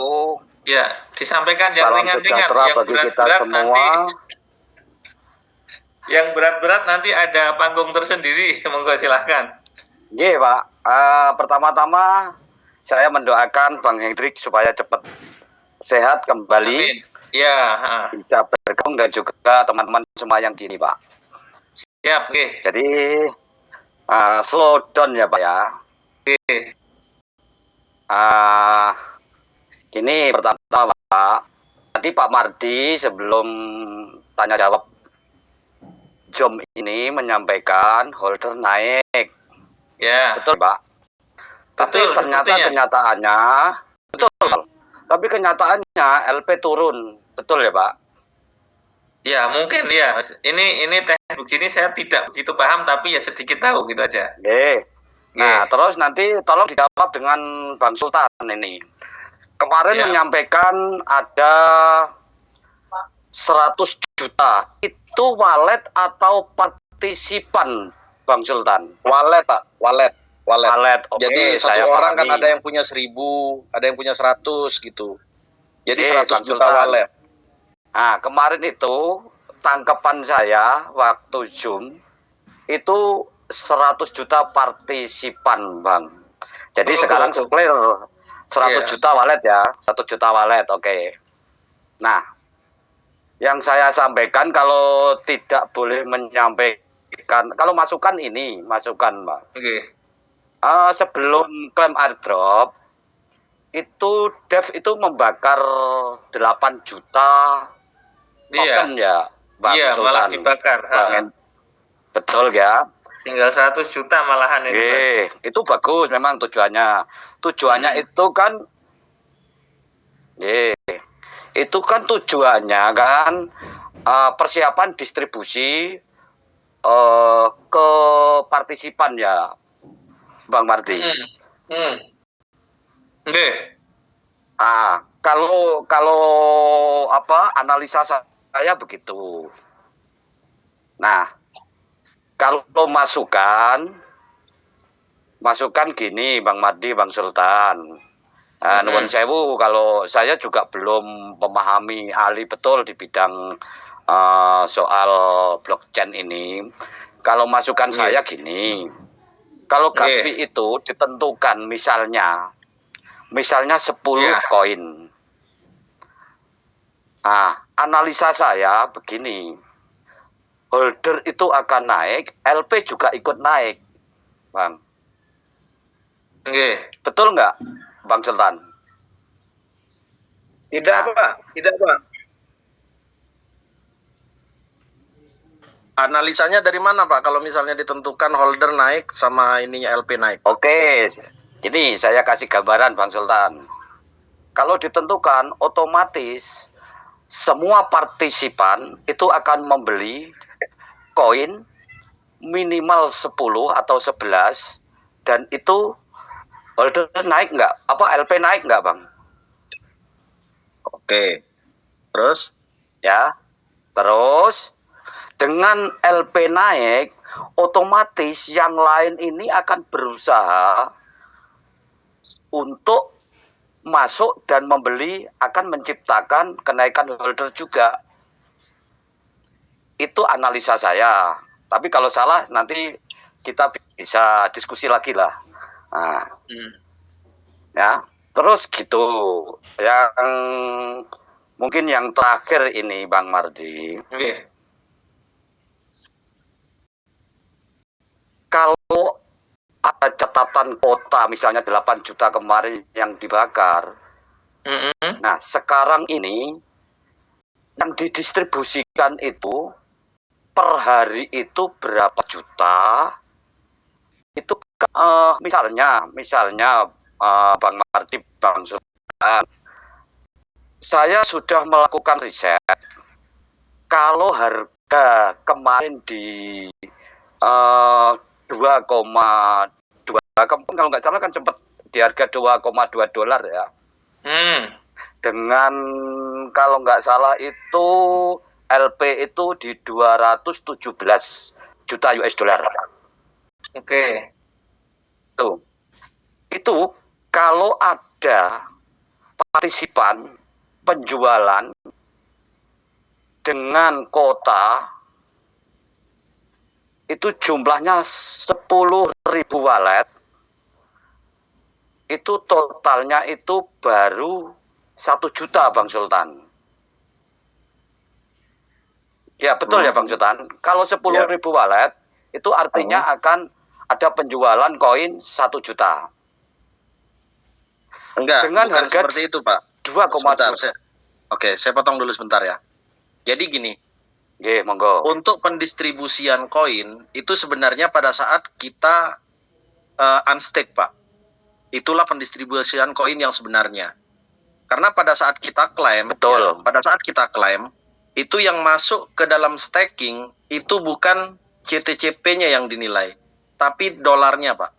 Ya, disampaikan yang ringan-ringan, yang berat-berat nanti. Yang berat-berat nanti ada panggung tersendiri. Monggo silakan. Pak. Pertama-tama saya mendoakan Bang Hendrik supaya cepat sehat kembali. Ya. Bisa bergabung dan juga teman-teman semua yang di sini, Pak. Siap, Jadi slow down ya Pak ya. Ini pertama Pak. Tadi Pak Mardi sebelum tanya jawab Jom ini menyampaikan holder naik. Ya. Betul Pak. Tapi ternyata kenyataannya betul. Tapi kenyataannya LP turun. Betul ya Pak? Ya mungkin ya. Ini teknik begini saya tidak begitu paham tapi ya sedikit tahu gitu aja. Nah terus nanti tolong dijawab dengan Bang Sultan ini. Kemarin menyampaikan ada 100 juta. Itu wallet atau partisipan Bang Sultan? Wallet Pak, wallet. Jadi satu orang kan ada yang punya 1.000, ada yang punya 100 gitu. Jadi 100 juta wallet. Nah, kemarin itu tangkapan saya waktu Zoom itu 100 juta partisipan, Bang. Jadi sekarang clear 100 juta wallet ya, 1 juta wallet, oke. Nah, yang saya sampaikan kalau tidak boleh menyampaikan, kalau masukan Pak. Sebelum klaim airdrop, itu Dev itu membakar 8 juta token ya, Bang Sultan. Malah dibakar. Betul ya. Tinggal 100 juta malahan ini. Itu bagus memang tujuannya. Tujuannya itu kan itu kan tujuannya kan persiapan distribusi ke partisipan ya, Bang Mardi. Kalau analisa saya begitu. Nah, kalau masukan gini Bang Mardi, Bang Sultan. Nuwun sewu, kalau saya juga belum memahami ahli betul di bidang soal blockchain ini. Kalau masukan saya gini, kalau gas fee itu ditentukan misalnya 10 koin. Analisa saya begini, holder itu akan naik, LP juga ikut naik, Bang. Betul nggak, Bang Sultan? Tidak Pak. Analisanya dari mana Pak? Kalau misalnya ditentukan holder naik sama ininya LP naik. Oke, ini saya kasih gambaran Bang Sultan. Kalau ditentukan otomatis semua partisipan itu akan membeli koin minimal 10 atau 11, dan itu holder naik nggak? Apa LP naik nggak, Bang? Oke. Terus? Ya. Terus dengan LP naik, otomatis yang lain ini akan berusaha untuk masuk dan membeli, akan menciptakan kenaikan holder juga. Itu analisa saya. Tapi kalau salah nanti kita bisa diskusi lagi lah. Nah, ya, terus gitu. Yang mungkin yang terakhir ini, Bang Mardi. Oke. Kalau ada catatan kota misalnya 8 juta kemarin yang dibakar. Nah, sekarang ini yang didistribusikan itu per hari itu berapa juta? Itu misalnya Bang Mardi, Bang Sultan, saya sudah melakukan riset. Kalau harga kemarin di 2,2, kalau nggak salah kan sempat di harga 2,2 dolar ya. Dengan kalau nggak salah itu LP itu di 217 juta US dollar. Oke. Tuh. Itu kalau ada partisipan penjualan dengan kota itu jumlahnya 10.000 walet, itu totalnya itu baru 1 juta, Bang Sultan. Ya betul ya Bang Sultan. Kalau 10.000 walet itu artinya akan ada penjualan koin 1 juta. Enggak, dengan bukan harga seperti itu, Pak. 2,2. Oke, saya potong dulu sebentar ya. Jadi gini, Monggo. untuk pendistribusian koin itu sebenarnya pada saat kita unstake, Pak. Itulah pendistribusian koin yang sebenarnya. Karena pada saat kita klaim, betul. Pada saat kita klaim, itu yang masuk ke dalam staking itu bukan CTCP-nya yang dinilai, tapi dolarnya, Pak.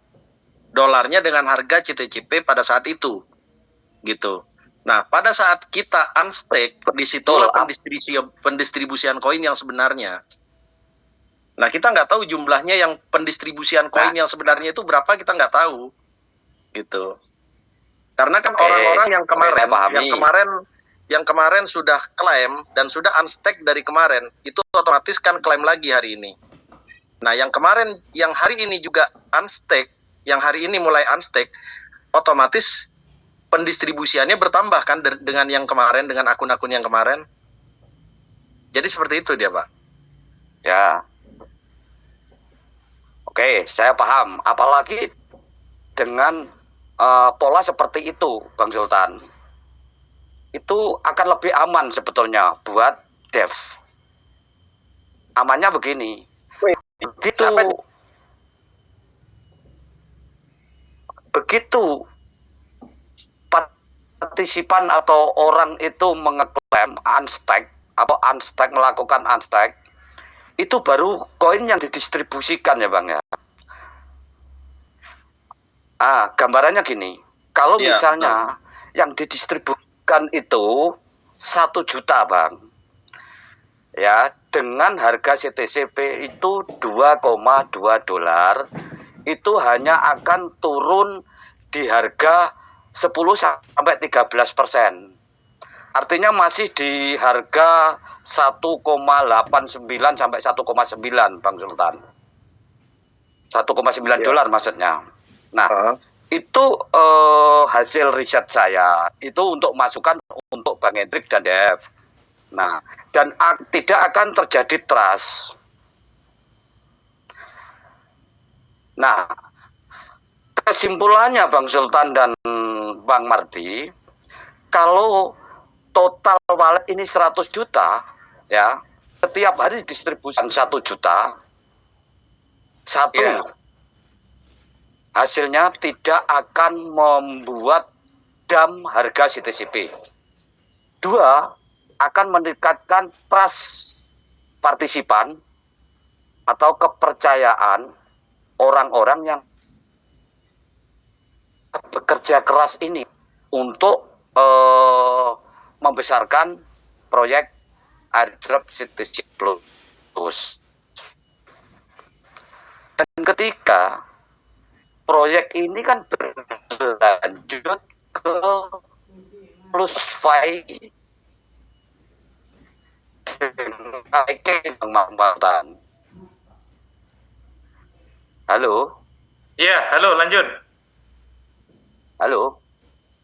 Dolarnya dengan harga CTCP pada saat itu. Gitu. Nah, pada saat kita unstake, disitulah pendistribusian koin yang sebenarnya. Nah, kita nggak tahu jumlahnya yang pendistribusian koin yang sebenarnya itu berapa, kita nggak tahu. Gitu. Karena kan orang-orang yang kemarin sudah klaim dan sudah unstake dari kemarin, itu otomatis kan klaim lagi hari ini. Nah, yang kemarin, yang hari ini juga unstake, yang hari ini mulai unstake, otomatis pendistribusiannya bertambah kan dengan yang kemarin, dengan akun-akun yang kemarin. Jadi seperti itu dia, Pak. Ya. Oke, saya paham. Apalagi dengan pola seperti itu, Bang Sultan. Itu akan lebih aman sebetulnya buat dev. Amannya begini. Begitu partisipan atau orang itu mengeklaim unstake atau melakukan unstake, itu baru koin yang didistribusikan ya Bang ya. Gambarannya gini, kalau misalnya yang didistribusikan itu 1 juta Bang, ya dengan harga CTCP itu 2,2 dolar, itu hanya akan turun di harga 10-13%. Artinya masih di harga 1,89 sampai 1,9 Bang Sultan. 1,9 dolar maksudnya. Nah, itu hasil riset saya. Itu untuk masukan untuk Bang Hendrik dan Dev. Nah, dan tidak akan terjadi trust. Nah, kesimpulannya Bang Sultan dan Bang Mardi, kalau total wallet ini 100 juta, ya, setiap hari distribusikan 1 juta, hasilnya tidak akan membuat dam harga CTCP. 2, akan meningkatkan trust partisipan atau kepercayaan orang-orang yang bekerja keras ini untuk membesarkan proyek airdrop Citizen Plus. Dan ketika proyek ini kan berlanjut ke plus file manfaatan. Halo? Iya, halo, lanjut. Halo?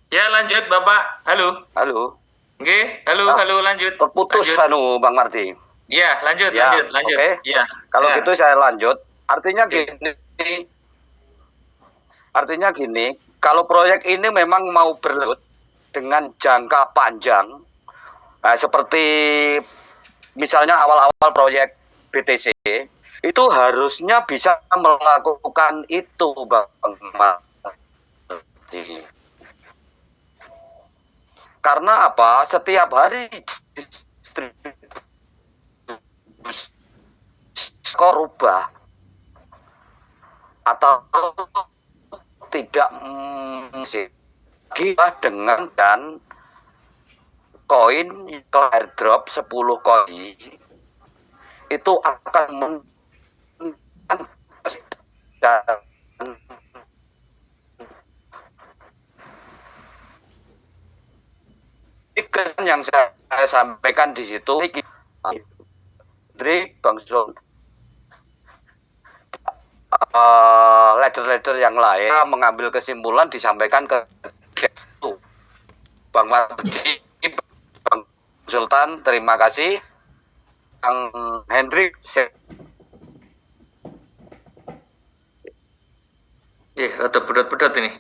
Ya, lanjut, Bapak. Halo. Halo? Oke, halo, lanjut. Terputus Lanjut. Bang Marti. Ya, lanjut. Oke. Ya. Kalau Ya. gitu saya lanjut. Artinya gini, kalau proyek ini memang mau berlanjut dengan jangka panjang, nah, seperti misalnya awal-awal proyek BTC, itu harusnya bisa melakukan itu, Bang Marti. Karena apa? Setiap hari skor rubah atau tidak dengan dan koin atau airdrop 10 koin itu akan yang saya sampaikan di situ, Bang Zul, leader-leader yang lain mengambil kesimpulan disampaikan ke Bang Mardi, Bang Sultan, terima kasih. Bang Hendrik, rada pedot-pedot ini.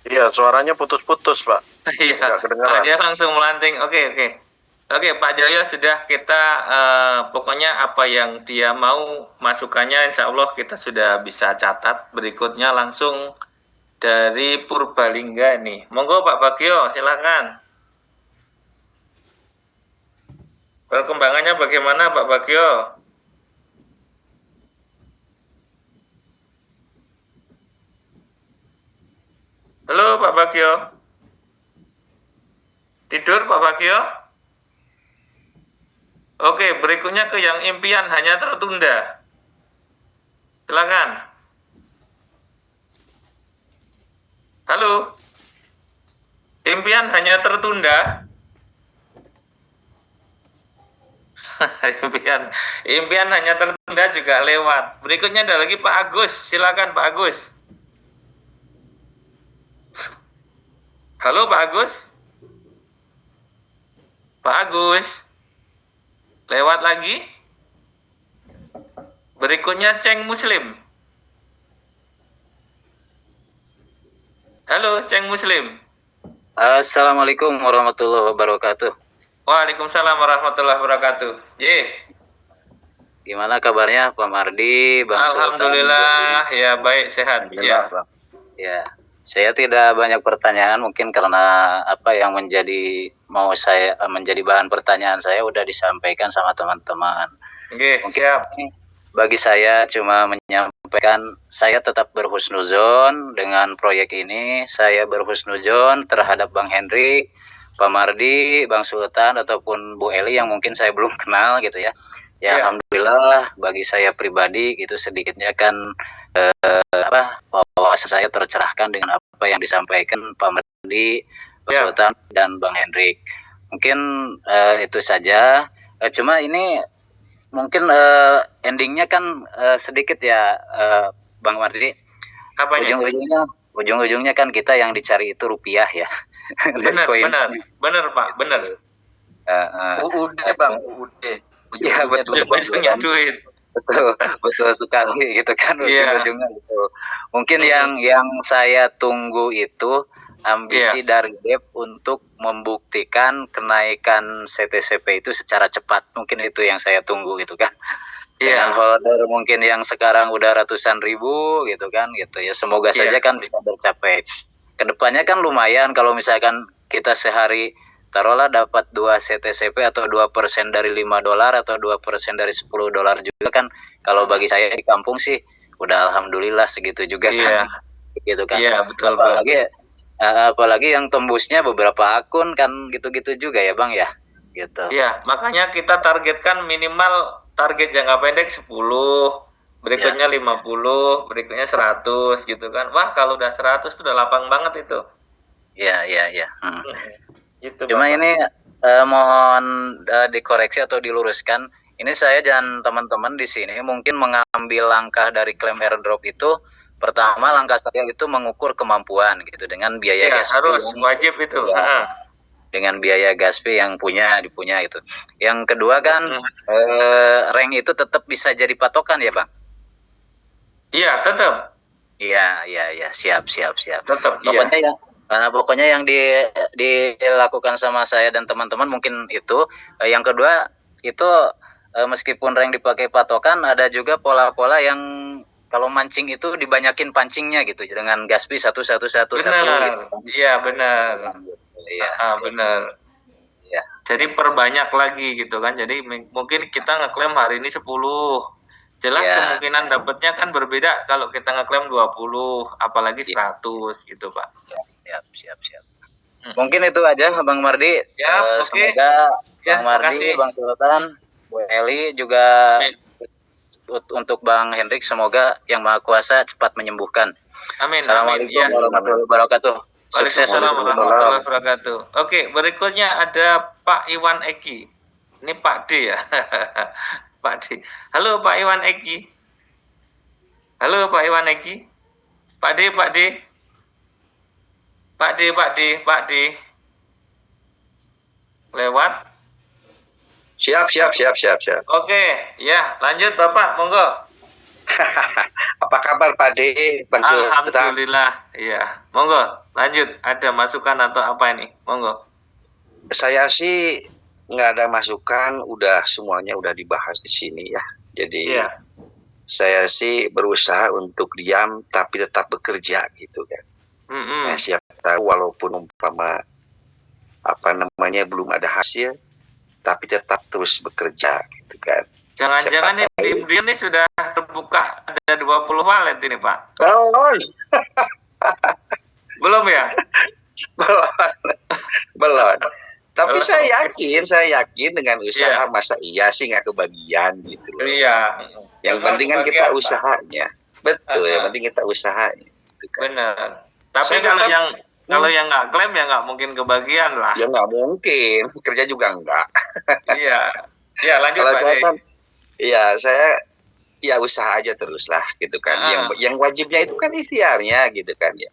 Iya, suaranya putus-putus, Pak. Iya, dia langsung melanting. Oke. Oke, Pak Jaya sudah kita, pokoknya apa yang dia mau masukannya insya Allah kita sudah bisa catat. Berikutnya langsung dari Purbalingga nih. Monggo Pak Bagio, silakan. Perkembangannya bagaimana Pak Bagio? Halo Pak Bagio. Tidur Pak Bagio? Oke, berikutnya ke yang impian hanya tertunda. Silakan. Halo. Impian hanya tertunda. impian hanya tertunda juga lewat. Berikutnya ada lagi Pak Agus. Silakan Pak Agus. Halo Pak Agus. Pak Agus. Lewat lagi. Berikutnya Ceng Muslim. Halo Ceng Muslim. Assalamualaikum warahmatullahi wabarakatuh. Waalaikumsalam warahmatullahi wabarakatuh. Gimana kabarnya Pak Mardi, Bang Alhamdulillah, Sultan? Ya baik, sehat. Ya. Ya, saya tidak banyak pertanyaan mungkin karena apa yang menjadi menjadi bahan pertanyaan saya udah disampaikan sama teman-teman. Oke, mungkin siap. Bagi saya cuma menyampaikan saya tetap berhusnuzon dengan proyek ini. Saya berhusnuzon terhadap Bang Hendrik, Pak Mardi, Bang Sultan ataupun Bu Eli yang mungkin saya belum kenal gitu ya. Ya, alhamdulillah bagi saya pribadi gitu sedikitnya kan wawasan saya tercerahkan dengan apa yang disampaikan Pak Mardi, Pak Sultan dan Bang Hendrik. Mungkin itu saja. Cuma ini mungkin endingnya kan sedikit ya Bang Mardi. Ujung-ujungnya kan kita yang dicari itu rupiah ya. Benar Pak, benar. UUD Bang, UUD. Iya betul. Ujungnya duit. Betul sekali gitu kan ujung-ujungnya gitu. Mungkin yang saya tunggu itu ambisi dari DEP untuk membuktikan kenaikan CTCP itu secara cepat. Mungkin itu yang saya tunggu gitu kan. Dengan holder mungkin yang sekarang udah ratusan ribu gitu kan gitu ya. Semoga saja kan bisa tercapai. Kedepannya kan lumayan kalau misalkan kita sehari taruhlah dapat 2 CTCP atau 2% dari $5 atau 2% dari $10 juga kan, kalau bagi saya di kampung sih udah alhamdulillah segitu juga kan, gitu kan. Iya, betul, apalagi yang tembusnya beberapa akun kan, gitu-gitu juga ya Bang ya, gitu. Iya, makanya kita targetkan minimal target jangka pendek 10, berikutnya 50, berikutnya 100 gitu kan. Wah, kalau udah 100 itu udah lapang banget itu. Iya. Gitu, Cuma Bapak. ini mohon dikoreksi atau diluruskan. Ini saya dan teman-teman di sini mungkin mengambil langkah dari klaim airdrop itu, pertama langkah saya itu mengukur kemampuan gitu dengan biaya gas fee harus wajib itu. Dengan biaya gas fee yang dipunya itu. Yang kedua kan rank itu tetap bisa jadi patokan ya Bang? Iya, tetap. Iya, siap. Tetap, pokoknya yang dilakukan sama saya dan teman-teman mungkin itu. Yang kedua itu meskipun rank dipakai patokan, ada juga pola-pola yang kalau mancing itu dibanyakin pancingnya gitu dengan gas fee 1. Benar. Iya, benar. Iya. Benar. Ya. Jadi perbanyak lagi gitu kan. Jadi mungkin kita ngeklaim hari ini 10. Jelas kemungkinan dapatnya kan berbeda kalau kita ngeklaim 20, apalagi 100 gitu, Pak. Ya, siap. Mungkin itu aja Bang Mardi. Semoga Bang Mardi, Bang Sultan, Bu Eli juga untuk Bang Hendrik, semoga Yang Maha Kuasa cepat menyembuhkan. Amin. Assalamualaikum warahmatullahi wabarakatuh. Waalaikumsalam warahmatullahi wabarakatuh. Oke, berikutnya ada Pak Iwan Eki. Ini Pak D ya. Pak D. Halo Pak Iwan Eki. Halo Pak Iwan Eki. Pak D. Lewat. Siap. Oke, ya, lanjut Bapak, monggo. Apa kabar Pak D? Bang Alhamdulillah, iya. Monggo, lanjut. Ada masukan atau apa ini? Monggo. Saya sih nggak ada masukan, semuanya udah dibahas di sini ya. Jadi saya sih berusaha untuk diam tapi tetap bekerja gitu kan. Nah, siapa tahu walaupun umpama belum ada hasil, tapi tetap terus bekerja gitu kan. Jangan-jangan ini sudah terbuka ada 20 wallet ini Pak? Belum ya? Belum. Tapi saya yakin dengan usaha masa iya sih nggak kebagian gitu loh. Iya. Yang penting kan kita usahanya. Betul, yang penting kita usahanya. Gitu kan. Benar. Tapi kalau yang nggak klaim ya nggak mungkin kebagian lah. Ya nggak mungkin, kerja juga enggak. Iya, lanjut kalau Pak. Saya kan, saya usaha aja terus lah gitu kan. Yang wajibnya itu kan ikhtiarnya gitu kan ya.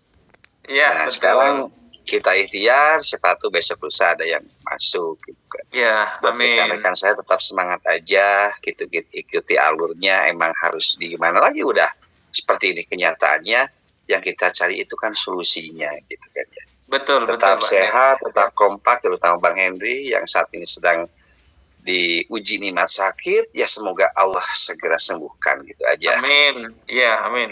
Iya. Nah, sekarang kita ikhtiar, siapa tahu besok lusa ada yang masuk gitu kan. Ya, amin. Rekan-rekan saya tetap semangat aja gitu, ikuti alurnya. Emang harus di gimana lagi, udah seperti ini kenyataannya. Yang kita cari itu kan solusinya gitu kan ya. Betul. Tetap sehat, tetap kompak, terutama Bang Henry yang saat ini sedang diuji nikmat sakit, ya semoga Allah segera sembuhkan gitu aja. Amin. Iya, amin.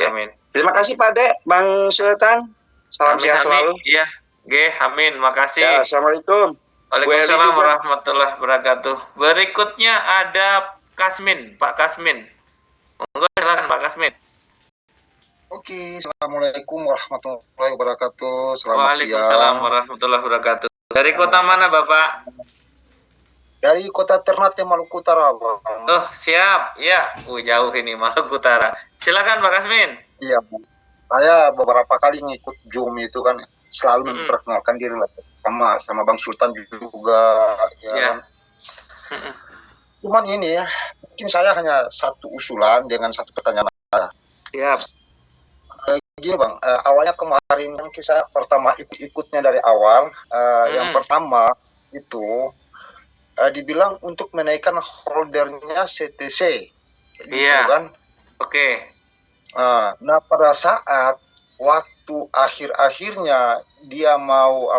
Terima kasih Pak Dek, Bang Sultan. Salam sehat selalu. Iya. Amin. Makasih. Ya, Assalamualaikum. Waalaikumsalam warahmatullahi wabarakatuh. Berikutnya ada Kasmin, Pak Kasmin. Monggo silakan Pak Kasmin. Oke, Assalamualaikum warahmatullahi wabarakatuh. Selamat Waalaikumsalam warahmatullahi wabarakatuh. Dari kota mana Bapak? Dari kota Ternate, Maluku Utara, Bang. Oh, siap. Ya, jauh ini Maluku Utara. Silakan Pak Kasmin. Iya, saya beberapa kali ngikut Zoom itu kan selalu memperkenalkan diri sama Bang Sultan juga. Ya. Cuman ini ya, mungkin saya hanya satu usulan dengan satu pertanyaan. Siap. Gini Bang, awalnya kemarin yang saya pertama ikutnya dari awal, yang pertama itu dibilang untuk menaikkan holdernya CTC, gitu kan? Oke. Nah pada saat waktu akhir-akhirnya dia mau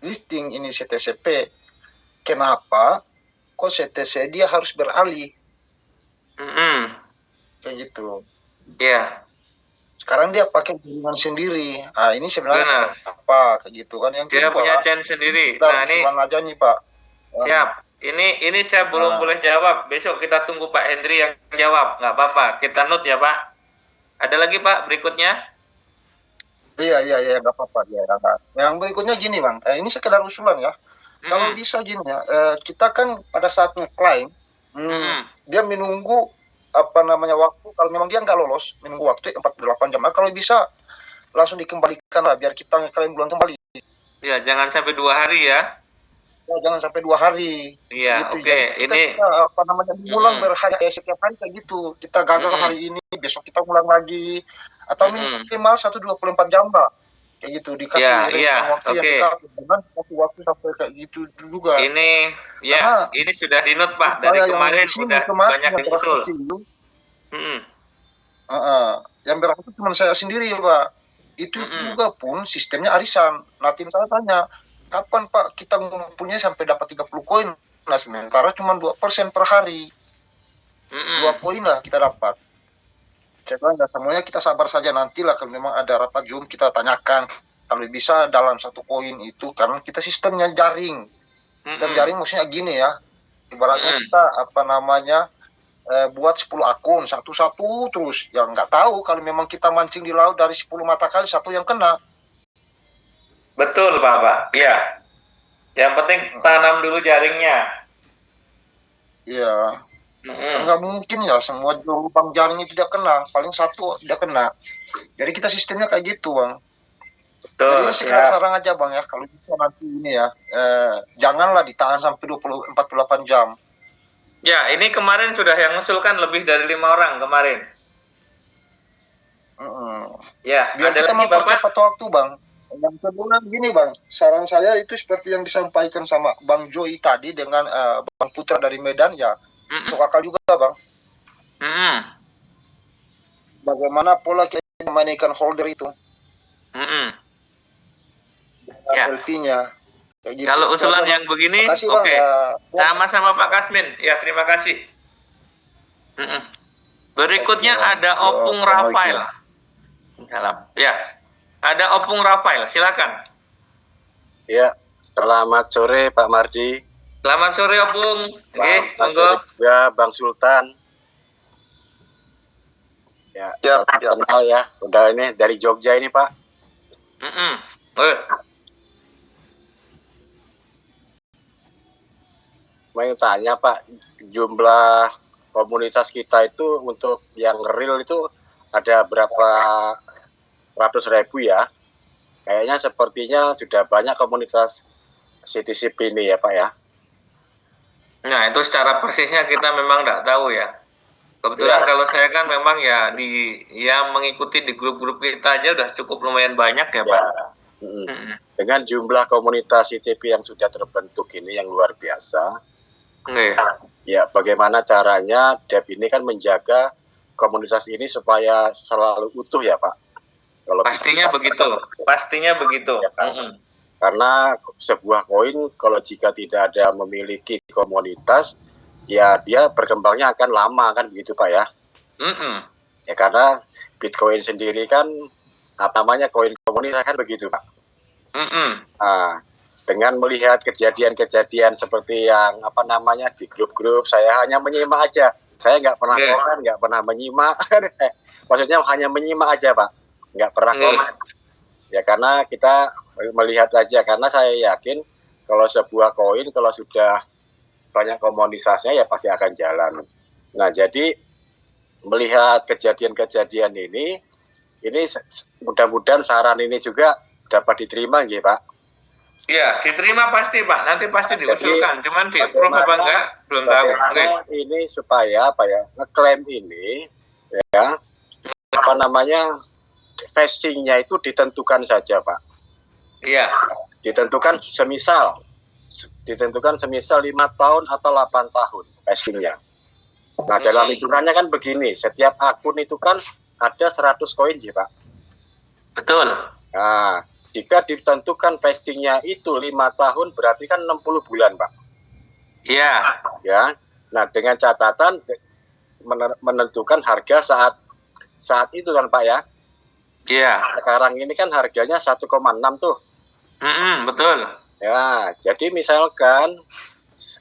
listing ini CTCP, kenapa kok CTC dia harus beralih? Kayak gitu. Iya. Sekarang dia pakai jaringan sendiri. Nah, ini sebenarnya apa kayak gitu kan? Yang dia punya chain sendiri. Nah, ini aja nih Pak. Siap. Ini saya belum boleh jawab. Besok kita tunggu Pak Hendri yang jawab. Nggak apa-apa. Kita note ya Pak. Ada lagi Pak berikutnya? Iya, nggak apa-apa. Ya, yang berikutnya gini Bang. Ini sekedar usulan ya. Kalau bisa gini ya, kita kan pada saat ngeklaim, dia menunggu waktu. Kalau memang dia nggak lolos, menunggu waktu 48 jam. Kalau bisa langsung dikembalikan lah, biar kita ngeklaim bulan kembali. Ya, jangan sampai 2 hari ya. Jangan sampai 2 hari. Iya, gitu. Oke. Kita mengulang berhari setiap hari kayak gitu. Kita gagal hari ini, besok kita ulang lagi. Atau minimal 1-24 jam lah. Kayak gitu dikasih waktu yang kita dengan waktu sampai kayak gitu juga. Ini sudah di-note Pak dari kemarin sudah banyak yang usul. Yang berangkat cuma saya sendiri Pak. Itu juga pun sistemnya arisan. Nah tim saya tanya, kapan Pak kita ngumpulnya sampai dapat 30 koin? Nah sementara cuma 2% per hari. 2 koin lah kita dapat. Saya bilang, semuanya kita sabar saja, nantilah kalau memang ada rapat Zoom kita tanyakan. Kalau bisa dalam 1 koin itu, karena kita sistemnya jaring. Sistem jaring maksudnya gini ya. Ibaratnya kita buat 10 akun, satu-satu terus. Ya nggak tahu kalau memang kita mancing di laut dari 10 mata kali, 1 yang kena. Betul Pak. Iya. Yang penting tanam dulu jaringnya. Iya. Nggak mungkin ya semua lubang jaringnya tidak kena, paling 1 tidak kena. Jadi kita sistemnya kayak gitu Bang. Betul. Jadi sekedar saran aja Bang ya, kalau bisa nanti ini ya, janganlah ditahan sampai 48 jam. Ya, ini kemarin sudah yang ngusulkan lebih dari 5 orang kemarin. Ya, biar ada kita lagi Bapak? mempercepat waktu Bang. Yang kedua gini Bang, saran saya itu seperti yang disampaikan sama Bang Joy tadi dengan Bang Putra dari Medan ya. Masuk akal juga Bang. Bagaimana pola kita memainkan holder itu? Ya. LT-nya. Gitu. Kalau usulan yang begini, oke. Sama-sama Pak Kasmin. Ya, terima kasih. Berikutnya ada Opung Rafael. Ya, ada Opung Rafael. Silakan. Ya, selamat sore Pak Mardi. Selamat sore Opung. Oke, monggo. Ya, Bang Sultan. Ya, kenal ya. Udah ini dari Jogja ini Pak. Mau tanya Pak, jumlah komunitas kita itu untuk yang real itu ada berapa ratus ribu ya? Kayaknya sepertinya sudah banyak komunitas CTCP ini ya Pak ya. Nah itu secara persisnya kita memang tidak tahu ya. Kebetulan kalau saya kan memang ya mengikuti di grup-grup kita aja udah cukup lumayan banyak ya Pak. Dengan jumlah komunitas CTCP yang sudah terbentuk ini yang luar biasa. Ya bagaimana caranya DEP ini kan menjaga komunitas ini supaya selalu utuh ya Pak. Kalau pastinya begitu. Pastinya begitu. Ya, kan? Karena sebuah koin kalau jika tidak ada memiliki komunitas, ya dia berkembangnya akan lama kan begitu Pak ya. Ya karena Bitcoin sendiri kan koin komunitas kan begitu Pak. Nah, dengan melihat kejadian-kejadian seperti yang di grup-grup, saya hanya menyimak aja. Saya nggak pernah komen, nggak pernah menyimak. Maksudnya hanya menyimak aja Pak, nggak pernah komen. Ya karena kita melihat aja, karena saya yakin kalau sebuah koin kalau sudah banyak komunitasnya ya pasti akan jalan. Nah jadi melihat kejadian-kejadian ini mudah-mudahan saran ini juga dapat diterima gitu Pak. Iya diterima pasti Pak, nanti pasti diusulkan. Cuman di approve apa enggak belum tahu. Ini supaya ngeklaim ini ya phasing-nya itu ditentukan saja Pak. Iya. Ditentukan semisal 5 tahun atau 8 tahun phasing-nya. Nah dalam hitungannya kan begini, setiap akun itu kan ada 100 koin ya Pak. Betul. Nah jika ditentukan phasing-nya itu 5 tahun berarti kan 60 bulan Pak. Iya. Ya. Nah dengan catatan menentukan harga saat itu kan Pak ya. Iya. Sekarang ini kan harganya 1,6 tuh. Betul. Ya, jadi misalkan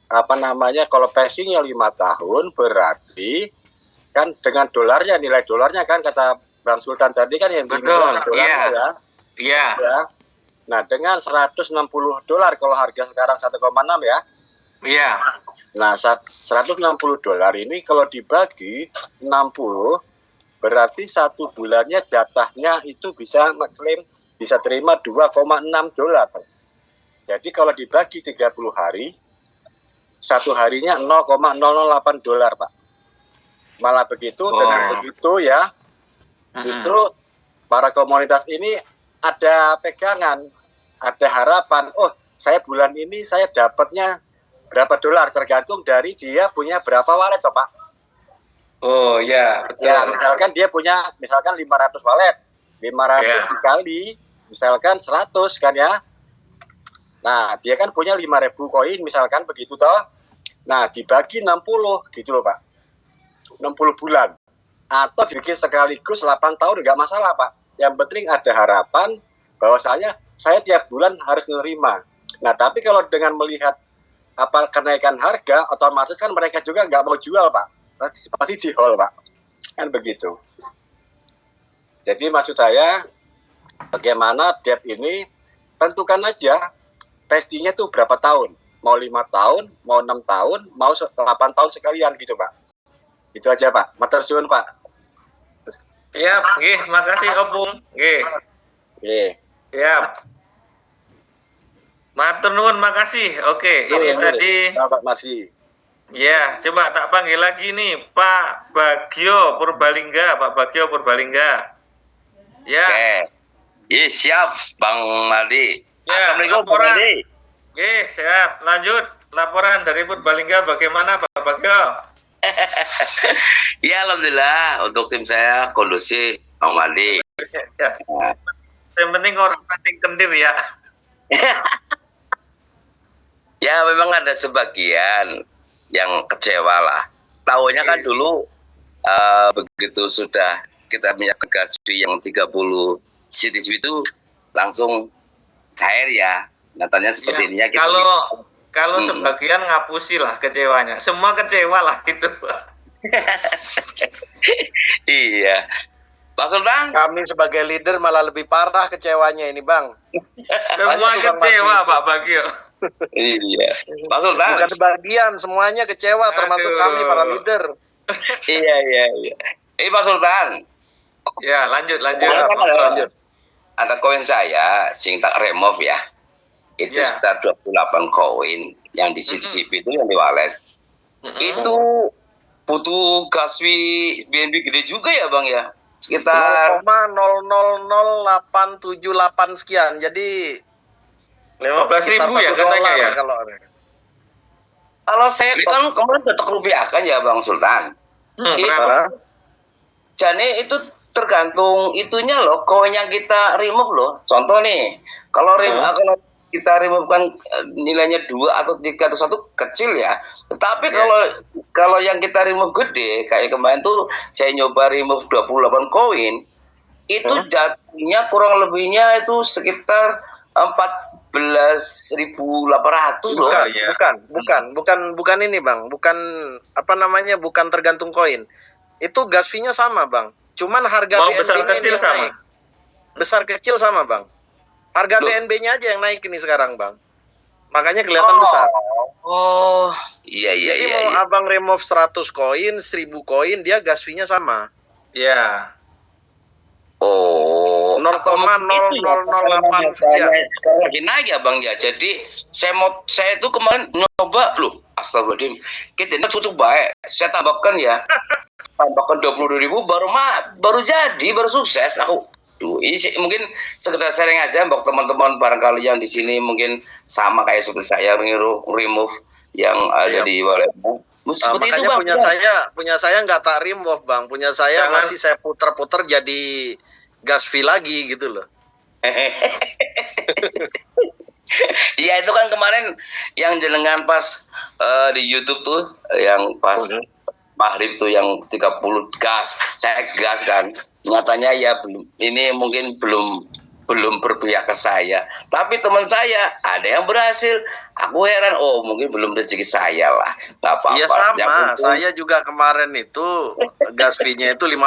kalau passingnya 5 tahun berarti kan dengan dolarnya, nilai dolarnya kan kata Bang Sultan tadi kan yang betul. Dolarnya ya. Iya. Ya. Nah, dengan $160 kalau harga sekarang 1,6 ya. Iya. Nah, $160 ini kalau dibagi 60 berarti 1 bulannya jatahnya itu bisa ngeklaim, bisa terima $2,6. Jadi kalau dibagi 30 hari, 1 harinya $0,008, Pak. Malah begitu, dengan begitu ya, justru para komunitas ini ada pegangan, ada harapan, oh saya bulan ini saya dapatnya berapa dolar, tergantung dari dia punya berapa wallet toh, Pak. Oh ya, betul. Ya, misalkan dia punya 500 wallet, 500 dikali misalkan 100 kan ya. Nah, dia kan punya 5.000 koin misalkan begitu toh. Nah, dibagi 60 gitu loh, Pak. 60 bulan. Atau dibikin sekaligus 8 tahun nggak masalah, Pak. Yang penting ada harapan bahwasanya saya tiap bulan harus menerima. Nah, tapi kalau dengan melihat kenaikan harga, otomatis kan mereka juga nggak mau jual, Pak. Pasti di hold, Pak. Kan begitu. Jadi maksud saya, bagaimana debt ini, tentukan aja pastinya tuh berapa tahun. Mau 5 tahun, mau 6 tahun, mau 8 tahun sekalian gitu, Pak. Itu aja, Pak. Matur suwun, Pak. Iya, nggih, makasih Opung. Nggih. Nggih. Siap. Matur nuwun, makasih. Oke, ini tadi Pak Marsi. Ya, coba tak panggil lagi nih Pak Bagio Purbalingga, Pak Bagio Purbalingga. Ya. Oke. Iya, siap Bang Madi. Ya, Assalamualaikum Bang laporan. Madi. Oke, siap. Lanjut laporan dari Purbalingga bagaimana Pak Bagio? Ya, alhamdulillah untuk tim saya kondusif Bang Madi. Ya. Yang penting orang asing kendir ya. Ya, memang ada sebagian yang kecewa lah. Tahunya kan dulu begitu sudah kita punya gas yang 30 CTSW itu langsung cair ya. Nyatanya seperti ini ya. Kalau sebagian ngapusi lah kecewanya. Semua kecewa lah itu. Iya. Bang Sultan? Kami sebagai leader malah lebih parah kecewanya ini, Bang. Semua kecewa Pak Bagio. Iya. Bang Sultan? Bukan sebagian, semuanya kecewa, termasuk kami para leader. Iya. Pak Sultan. Ya, lanjut. Ada koin saya, sing tak remove ya. Itu sekitar 28 koin yang di CCP itu yang di wallet. Itu butuh gaswi BNB gede juga ya Bang ya? Sekitar 0,000878 sekian. Jadi 15.000 ya katanya ya. Kalau saya kan kemarin udah rupiahkan ya Bang Sultan. Jadi itu tergantung itunya loh, koin yang kita remove loh. Contoh nih, kalau kalau kita remove kan nilainya 2 atau 3 atau 1 kecil ya. Tetapi kalau yang kita remove gede, kayak kemarin tuh saya nyoba remove 28 koin, itu jatuhnya kurang lebihnya itu sekitar 14.800 loh. Bukan ini Bang, bukan bukan tergantung koin. Itu gas fee-nya sama Bang. Cuman harga BNB-nya yang naik. Besar kecil sama Bang. Harga BNB-nya aja yang naik ini sekarang Bang. Makanya kelihatan besar. Oh, iya. Jadi mau Abang remove 100 koin, 1000 koin, dia gas fee-nya sama. Iya. Oh, 0,0008 sekian. Sekarang lagi naik ya Bang ya. Jadi saya itu kemarin nyoba loh. Astagfirullahaladzim. Kita cukup baik. Saya tambahkan 22.000 baru jadi, baru sukses. Ini mungkin sekedar sharing aja buat teman-teman barangkali yang di sini mungkin sama kayak seperti saya remove yang ada di walletmu. Makanya itu, Bang, punya saya nggak tak remove Bang, punya saya masih saya puter-puter jadi gas fee lagi gitu loh. Iya itu kan kemarin yang jenengan pas di YouTube tuh yang pas maghrib tuh yang 30 gas, saya gas kan. nyatanya ya belum, ini mungkin belum berpihak ke saya. Tapi teman saya ada yang berhasil. Aku heran, oh mungkin belum rezeki saya lah. Nggak apa-apa. Iya sama, saya juga kemarin itu gas fee-nya itu 15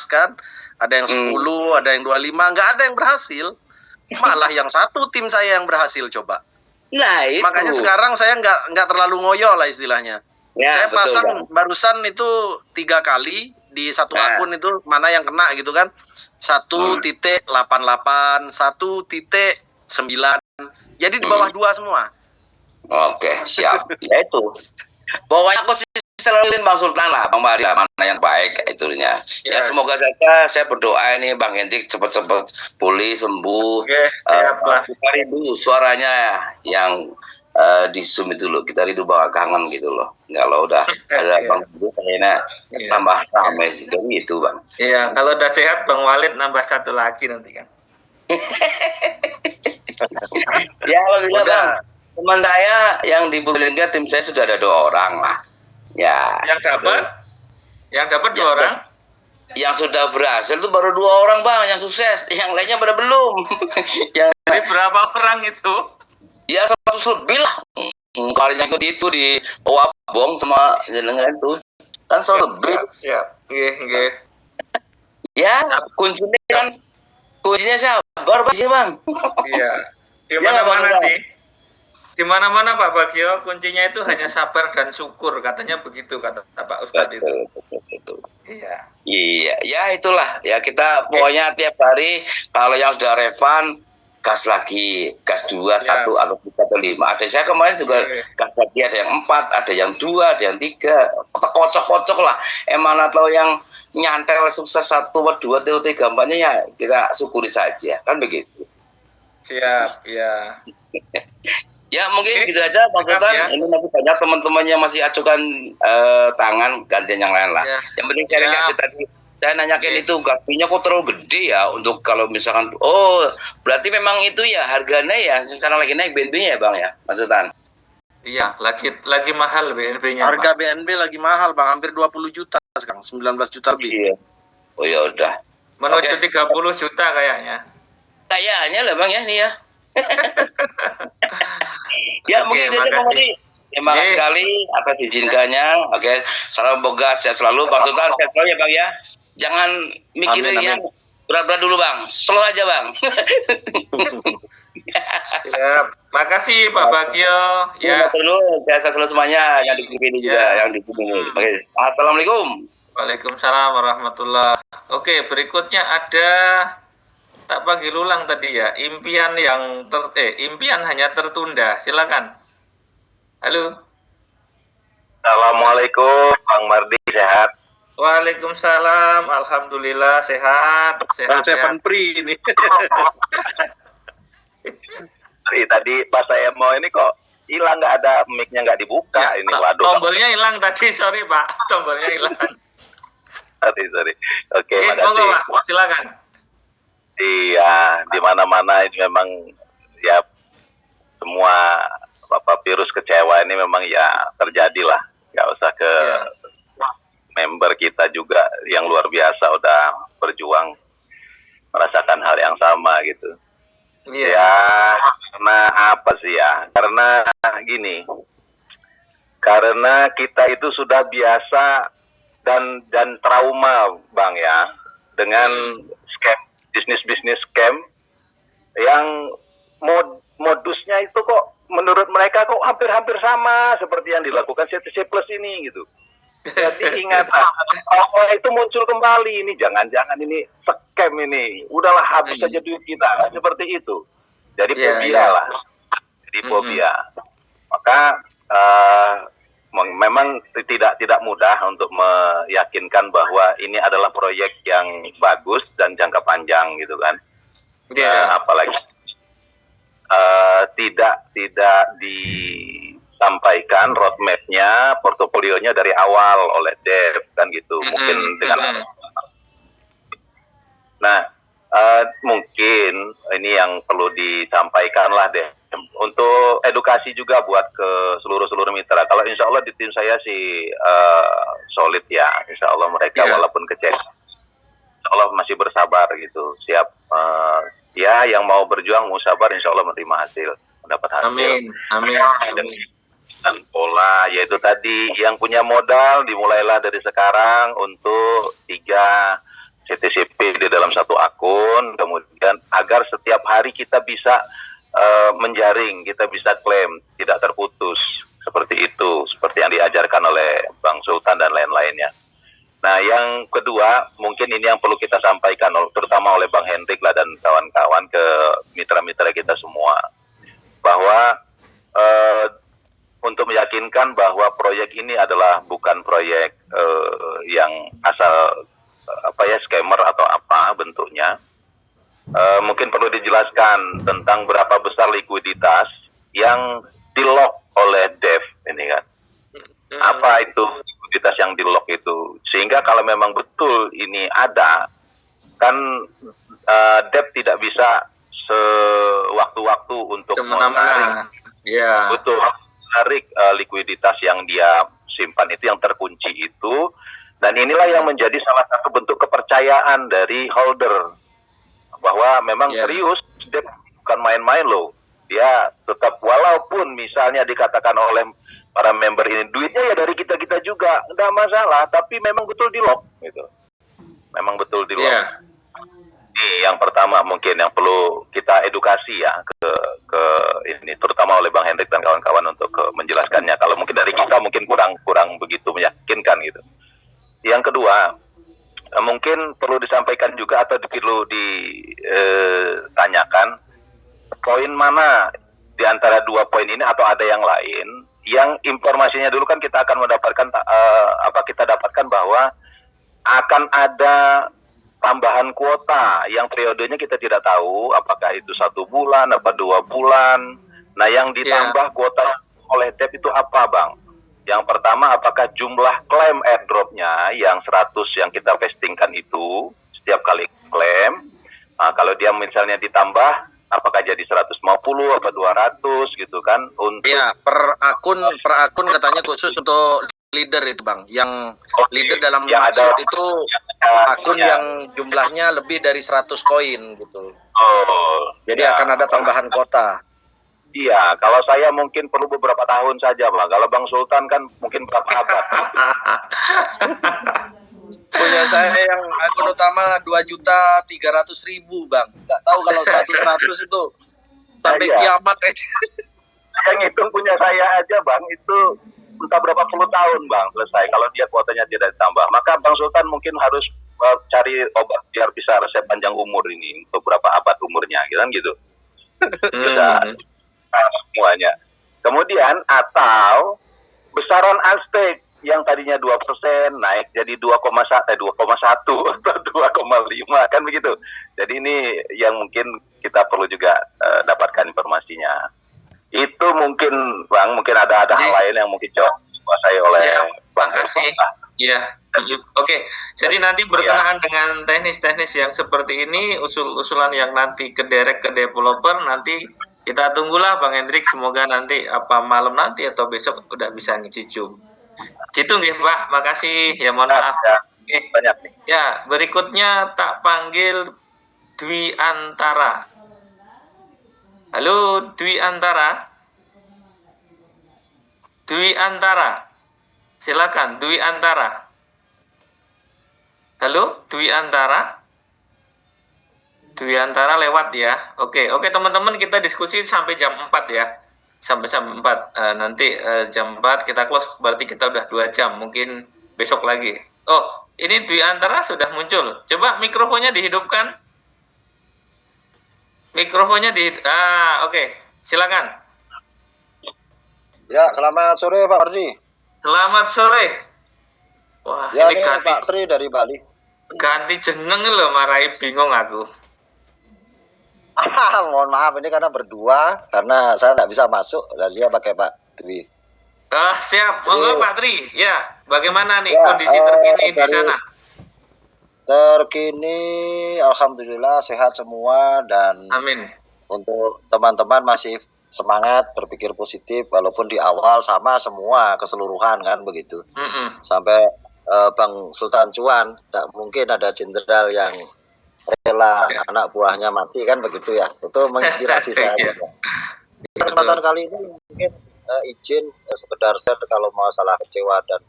kan. Ada yang 10, ada yang 25, nggak ada yang berhasil. Malah yang satu tim saya yang berhasil coba. Nah itu. Makanya sekarang saya nggak terlalu ngoyo lah istilahnya. Ya, saya betul, pasang kan? barusan itu 3 kali di satu akun itu mana yang kena gitu kan. 1.88, 1.9. Jadi di bawah 2 semua. Oke, siap. Ya itu. Pokoknya aku sih selaluin Bang Sultan lah, Bang Maria, mana yang baik itunya. Ya semoga saja saya berdoa ini Bang Hendrik cepat-cepat pulih, sembuh. Kita rindu suaranya yang di Zoom itu loh. Kita rindu bahwa kangen gitu loh. Kalau udah ada Bang Hendrik kayaknya tambah ramai sih. Jadi itu Bang. Iya, kalau udah sehat Bang Walid nambah 1 lagi nanti kan. Ya alhamdulillah Bang. Teman saya yang di Purbalingga tim saya sudah ada 2 orang lah. Ya. Yang dapat? Yang dapat 2 orang? Yang sudah berhasil itu baru 2 orang Bang yang sukses. Yang lainnya pada belum. Yang jadi berapa orang itu? Ya 100 lebih lah. Kalinya ikut itu di Wabong sama jenengan itu. Kan 100 lebih. Siap. Nggih. Ya, kuncinya sabar Pak sih Bang. Iya. Di mana-mana sih. Di mana-mana Pak Bagio, kuncinya itu hanya sabar dan syukur, katanya begitu kata Pak Ustadz itu. Betul. Iya. Iya, ya itulah. Ya kita pokoknya tiap hari kalau yang sudah revan gas lagi, gas 2, 1 atau 3 atau 5. Ada saya kemarin juga gas lagi, ada yang 4, ada yang 2, ada yang 3. Kocok-kocok lah. Emang atau yang nyantel sukses 1, 2, 3, 4-nya ya kita syukuri saja. Kan begitu. Siap, ya. Ya mungkin gitu aja Bang Sultan. Ya. Ini masih banyak teman-temannya masih acukan tangan, gantian yang lain lah. Ya. Yang penting sharing aja tadi. Saya nanyakin itu gajinya kok terlalu gede ya untuk kalau misalkan, oh berarti memang itu ya harganya ya sekarang lagi naik BNB-nya ya Bang ya, Bang Sultan. Iya, lagi mahal BNB-nya. Harga BNB lagi mahal Bang, hampir 20 juta sekarang, 19 juta lebih. Iya. Oh ya udah. Menuju 30 juta kayaknya. Kayaknya lah Bang ya nih ya. Ya mungkin saja Bang Adi. Terima kasih sekali atas izinkannya. Oke, salam boga sehat selalu Bang Sultan, sehat selalu ya Bang ya. Jangan mikirin yang berat-berat dulu Bang, slow aja Bang. Siap. Makasih Pak Bagio. Ya dulu, sehat selalu semuanya yang di ini juga, yang di sini. Oke, assalamualaikum. Waalaikumsalam warahmatullah. Oke, berikutnya ada tak panggil ulang tadi ya, impian hanya tertunda. Silakan. Halo. Assalamualaikum, Bang Mardi, sehat? Waalaikumsalam, alhamdulillah sehat. Saya Pri ini. Tadi pas saya mau ini kok hilang, nggak ada mic-nya, nggak dibuka ya, ini. Waduh. Tombolnya hilang tadi, sorry Pak, tombolnya hilang. Sorry. Oke, makasih. Pak, silakan. Iya, di mana-mana ini memang ya semua virus kecewa ini memang ya terjadi lah. Nggak usah ke member kita juga yang luar biasa udah berjuang merasakan hal yang sama gitu. Ya, karena apa sih ya? Karena gini, karena kita itu sudah biasa dan trauma Bang ya dengan scam, bisnis scam yang modusnya itu kok menurut mereka kok hampir sama seperti yang dilakukan CTC Plus ini gitu. Jadi ingat, itu muncul kembali, ini jangan-jangan ini scam ini, udahlah habis saja duit kita, seperti itu. Jadi fobia lah, jadi fobia. Maka memang tidak mudah untuk meyakinkan bahwa ini adalah proyek yang bagus dan jangka panjang gitu kan. Apalagi tidak disampaikan roadmap-nya, portofolionya dari awal oleh Dev kan gitu. Mungkin dengan mungkin ini yang perlu disampaikan lah deh untuk edukasi juga buat ke seluruh mitra. Kalau insya Allah di tim saya sih solid ya, insya Allah mereka walaupun kecewa insya Allah masih bersabar gitu, siap ya yang mau berjuang mau sabar, insya Allah menerima hasil, mendapat hasil. Amin. Dan pola yaitu tadi yang punya modal dimulailah dari sekarang untuk 3 CTCP di dalam satu akun, kemudian agar setiap hari kita bisa menjaring, kita bisa klaim, tidak terputus, seperti itu, seperti yang diajarkan oleh Bang Sultan dan lain-lainnya. Nah, yang kedua, mungkin ini yang perlu kita sampaikan, terutama oleh Bang Hendrik lah dan kawan-kawan ke mitra-mitra kita semua, bahwa untuk meyakinkan bahwa proyek ini adalah bukan proyek yang asal scammer atau apa bentuknya. Mungkin perlu dijelaskan tentang berapa besar likuiditas yang di-lock oleh Dev ini kan. Apa itu likuiditas yang di-lock itu? Sehingga kalau memang betul ini ada, kan Dev tidak bisa sewaktu-waktu untuk menarik, menarik likuiditas yang dia simpan itu, yang terkunci itu. Dan inilah yang menjadi salah satu bentuk kepercayaan dari holder, bahwa memang serius, dia bukan main-main loh. Dia tetap, walaupun misalnya dikatakan oleh para member ini, duitnya ya dari kita-kita juga, enggak masalah, tapi memang betul di-lock gitu. Memang betul di-lock. Ini yang pertama mungkin yang perlu kita edukasi ya ke ini, terutama oleh Bang Hendrik dan kawan-kawan untuk menjelaskannya. Kalau mungkin dari kita mungkin kurang begitu meyakinkan gitu. Yang kedua, mungkin perlu disampaikan juga atau perlu ditanyakan poin mana di antara 2 poin ini atau ada yang lain yang informasinya dulu kan kita akan mendapatkan kita dapatkan bahwa akan ada tambahan kuota yang periodenya kita tidak tahu apakah itu 1 bulan apa 2 bulan. Nah, yang ditambah kuota oleh Dev itu apa, Bang? Yang pertama, apakah jumlah klaim airdropnya yang 100 yang kita vestingkan itu setiap kali klaim, nah, kalau dia misalnya ditambah, apakah jadi 150 atau 200 gitu kan? Untuk per akun katanya khusus untuk leader itu, Bang. Yang leader dalam maksud itu akun yang jumlahnya lebih dari 100 koin gitu. Jadi akan ada tambahan kuota. Iya, kalau saya mungkin perlu beberapa tahun saja, Bang. Kalau Bang Sultan kan mungkin berapa abad. Punya saya yang akun utama 2.300.000, Bang. Nggak tahu kalau 100 itu sampai kiamat aja. Saya ngitung punya saya aja, Bang, itu entah berapa puluh tahun, Bang, selesai. Kalau dia kuotanya tidak ditambah. Maka Bang Sultan mungkin harus cari obat biar bisa resep panjang umur ini. Untuk berapa abad umurnya, gitu. Semuanya. Kemudian atau besaran Aztec yang tadinya 2% naik jadi 2,1 atau 2,5 kan begitu. Jadi ini yang mungkin kita perlu juga dapatkan informasinya. Itu mungkin, Bang, mungkin ada hal lain yang mungkin coba dikuasai oleh Bang. Iya. Oke. Jadi nanti berkenaan dengan teknis-teknis yang seperti ini, usul-usulan yang nanti kederek ke developer, nanti kita tunggulah Bang Hendrik, semoga nanti apa malam nanti atau besok udah bisa ngicicum. Gitu nggih, Pak. Makasih. Ya mohon maaf. Banyak nih. Ya, berikutnya tak panggil Dwi Antara. Halo, Dwi Antara. Dwi Antara. Silakan, Dwi Antara. Halo, Dwi Antara. Dwi Antara lewat ya. Oke, teman-teman, kita diskusi sampai jam 4 ya. Sampai jam 4. Nanti jam 4 kita close, berarti kita udah 2 jam. Mungkin besok lagi. Oh, ini Dwi Antara sudah muncul. Coba mikrofonnya dihidupkan. Mikrofonnya oke. Silakan. Ya, selamat sore Pak Ardi. Selamat sore. Wah, ya, ini ganti, Pak Tri dari Bali. Ganti jeneng loh, marai bingung aku. Mohon maaf, ini karena berdua, karena saya nggak bisa masuk dan dia pakai Pak Tri. Siap, monggo Pak Tri. Ya, bagaimana nih kondisi terkini di sana? Terkini, alhamdulillah sehat semua dan amin. Untuk teman-teman masih semangat berpikir positif walaupun di awal sama semua keseluruhan kan begitu. Sampai Bang Sultan Cuan, tak mungkin ada jenderal yang rela anak buahnya mati kan begitu ya. Itu menginspirasi saya. Di kesempatan kali ini mungkin izin sekedar share kalau masalah kecewa dan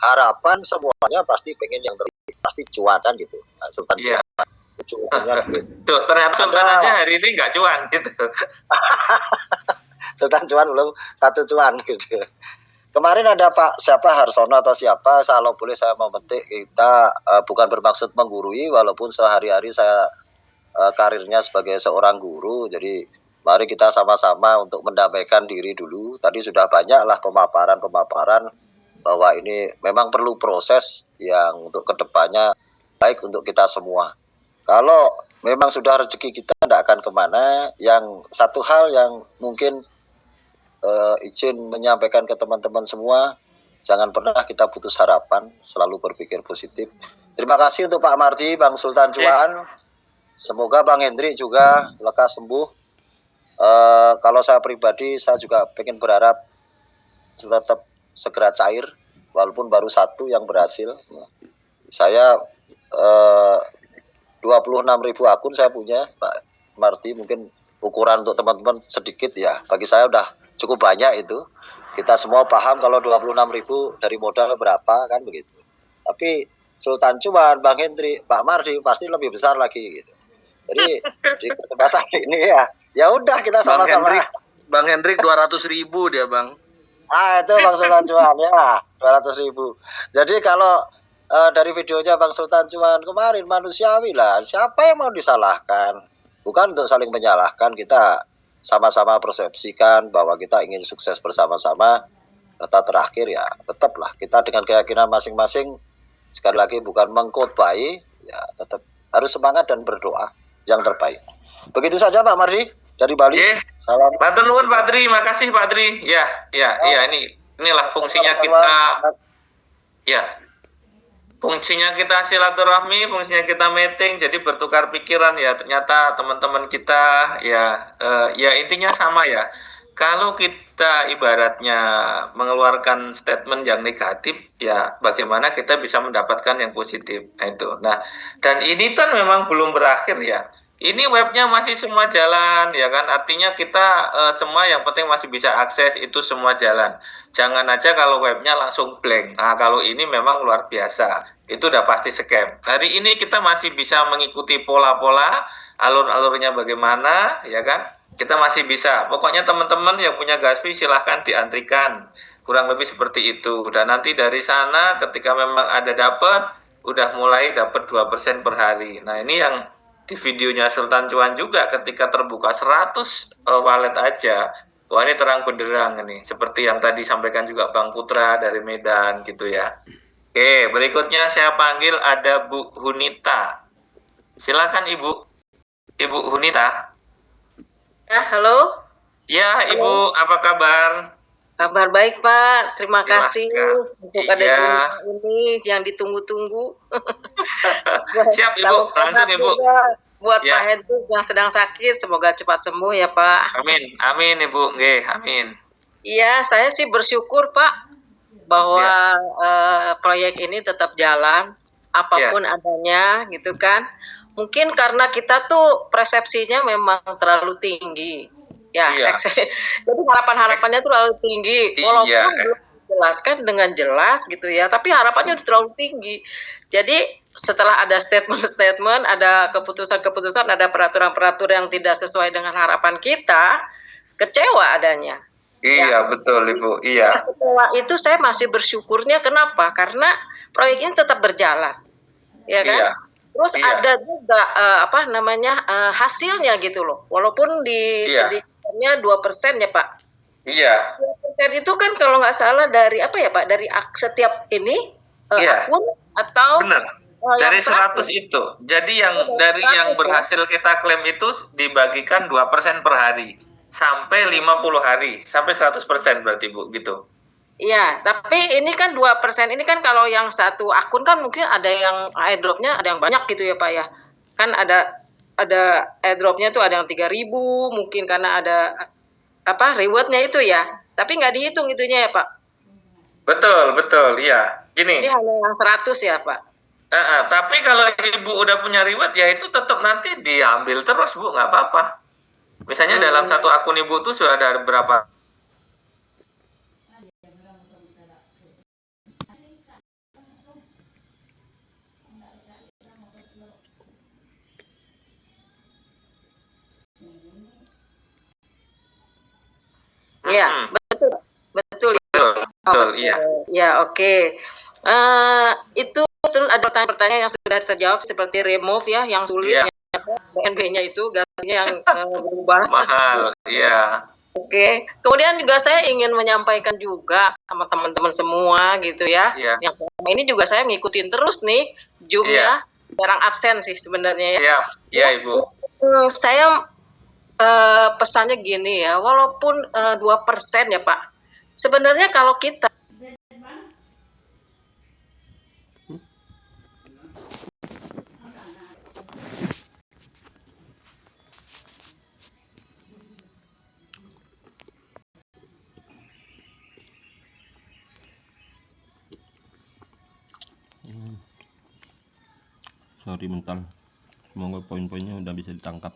harapan semuanya pasti pengen yang terbaik, pasti cuan kan gitu. Sultan Cuan. Tuh, ternyata Sultan aja hari ini nggak cuan gitu. Sultan Cuan belum satu cuan gitu. Kemarin ada Pak siapa Harsono atau siapa, kalau boleh saya memetik, kita bukan bermaksud menggurui, walaupun sehari-hari saya karirnya sebagai seorang guru, jadi mari kita sama-sama untuk mendamaikan diri dulu. Tadi sudah banyak lah pemaparan bahwa ini memang perlu proses yang untuk kedepannya baik untuk kita semua. Kalau memang sudah rezeki kita tidak akan kemana, yang satu hal yang mungkin izin menyampaikan ke teman-teman semua, jangan pernah kita putus harapan, selalu berpikir positif. Terima kasih untuk Pak Mardi, Bang Sultan Cuan. Semoga Bang Hendrik juga lekas sembuh. Kalau saya pribadi, saya juga pengen berharap tetap segera cair, walaupun baru satu yang berhasil. Saya 26.000 akun saya punya, Pak Mardi. Mungkin ukuran untuk teman-teman sedikit ya, bagi saya udah cukup banyak itu. Kita semua paham kalau 26.000 dari modal berapa kan begitu. Tapi Sultan Cuan, Bang Hendrik, Pak Mardi pasti lebih besar lagi gitu. Jadi di kesempatan ini ya udah kita sama-sama. Bang Hendrik 200.000 dia Bang. Itu Bang Sultan Cuan ya 200.000. Jadi kalau dari videonya Bang Sultan Cuan kemarin manusiawi lah. Siapa yang mau disalahkan? Bukan untuk saling menyalahkan, kita sama-sama persepsikan bahwa kita ingin sukses bersama-sama. Kata terakhir ya tetaplah kita dengan keyakinan masing-masing, sekali lagi bukan mengkhotbahi, ya tetap harus semangat dan berdoa yang terbaik. Begitu saja Pak Mardi dari Bali. Salam. Matur nuwun Pak Tri, makasih Pak Tri. Ya, inilah fungsinya kita. Ya. Fungsinya kita silaturahmi, fungsinya kita meeting, jadi bertukar pikiran ya. Ternyata teman-teman kita ya intinya sama ya. Kalau kita ibaratnya mengeluarkan statement yang negatif, ya bagaimana kita bisa mendapatkan yang positif. Nah, dan ini kan memang belum berakhir ya. Ini webnya masih semua jalan ya kan, artinya kita semua yang penting masih bisa akses itu semua jalan. Jangan aja kalau webnya langsung blank. Nah, kalau ini memang luar biasa, itu udah pasti scam. Hari ini kita masih bisa mengikuti pola-pola, alur-alurnya bagaimana ya kan, kita masih bisa. Pokoknya teman-teman yang punya Gaspi silahkan diantrikan, kurang lebih seperti itu. Dan nanti dari sana ketika memang ada dapat, udah mulai dapat 2% per hari. Nah ini yang di videonya Sultan Cuan juga, ketika terbuka 100 wallet aja, wah ini terang benderang ini, seperti yang tadi sampaikan juga Bang Putra dari Medan gitu ya. Oke, berikutnya saya panggil ada Bu Hunita. Silakan Ibu Hunita. Ya, halo. Ya, Ibu, apa kabar? Kabar baik Pak, terima kasih untuk ada ini yang ditunggu-tunggu. Siap Ibu, langsung Ibu. Buat Pak Hendrik yang sedang sakit, semoga cepat sembuh ya Pak. Amin Ibu, amin. Iya, saya sih bersyukur Pak bahwa proyek ini tetap jalan, apapun adanya gitu kan. Mungkin karena kita tuh persepsinya memang terlalu tinggi. Jadi harapan-harapannya tuh terlalu tinggi, walaupun belum dijelaskan dengan jelas gitu ya, tapi harapannya terlalu tinggi. Jadi setelah ada statement-statement, ada keputusan-keputusan, ada peraturan-peraturan yang tidak sesuai dengan harapan kita, kecewa adanya. Iya, betul Ibu, iya. Setelah itu saya masih bersyukurnya, kenapa? Karena proyek ini tetap berjalan, ya kan? Iya. Terus ada juga hasilnya gitu loh, walaupun di 2% ya Pak. Iya. 2% itu kan kalau nggak salah dari apa ya Pak? Dari setiap ini akun atau benar. Dari 100 itu. Jadi yang dari yang berhasil kita klaim itu dibagikan 2% per hari sampai 50 hari, sampai 100% berarti Bu gitu. Iya, tapi ini kan 2% ini kan kalau yang satu akun kan mungkin ada yang airdropnya ada yang banyak gitu ya Pak ya. Kan ada airdropnya tuh ada yang 3.000 mungkin karena ada rewardnya itu ya. Tapi nggak dihitung itunya ya Pak. Betul, ya. Gini. Ini hanya yang 100 ya, Pak? Tapi kalau Ibu udah punya reward, ya itu tetap nanti diambil terus, Bu, nggak apa-apa. Misalnya dalam satu akun Ibu tuh sudah ada berapa? Iya, betul. Iya. Ya, oke. Itu terus ada pertanyaan-pertanyaan yang sudah terjawab seperti remove ya, yang sulit, BNB-nya itu gasnya yang berubah. Mahal, iya. Oke. Kemudian juga saya ingin menyampaikan juga sama teman-teman semua gitu ya. Yang selama ini juga saya ngikutin terus nih Zoom-nya, jarang absen sih sebenarnya ya. Iya, Ibu. Saya pesannya gini ya, walaupun 2% ya Pak, sebenarnya kalau kita sorry mental, semoga poin-poinnya udah bisa ditangkap.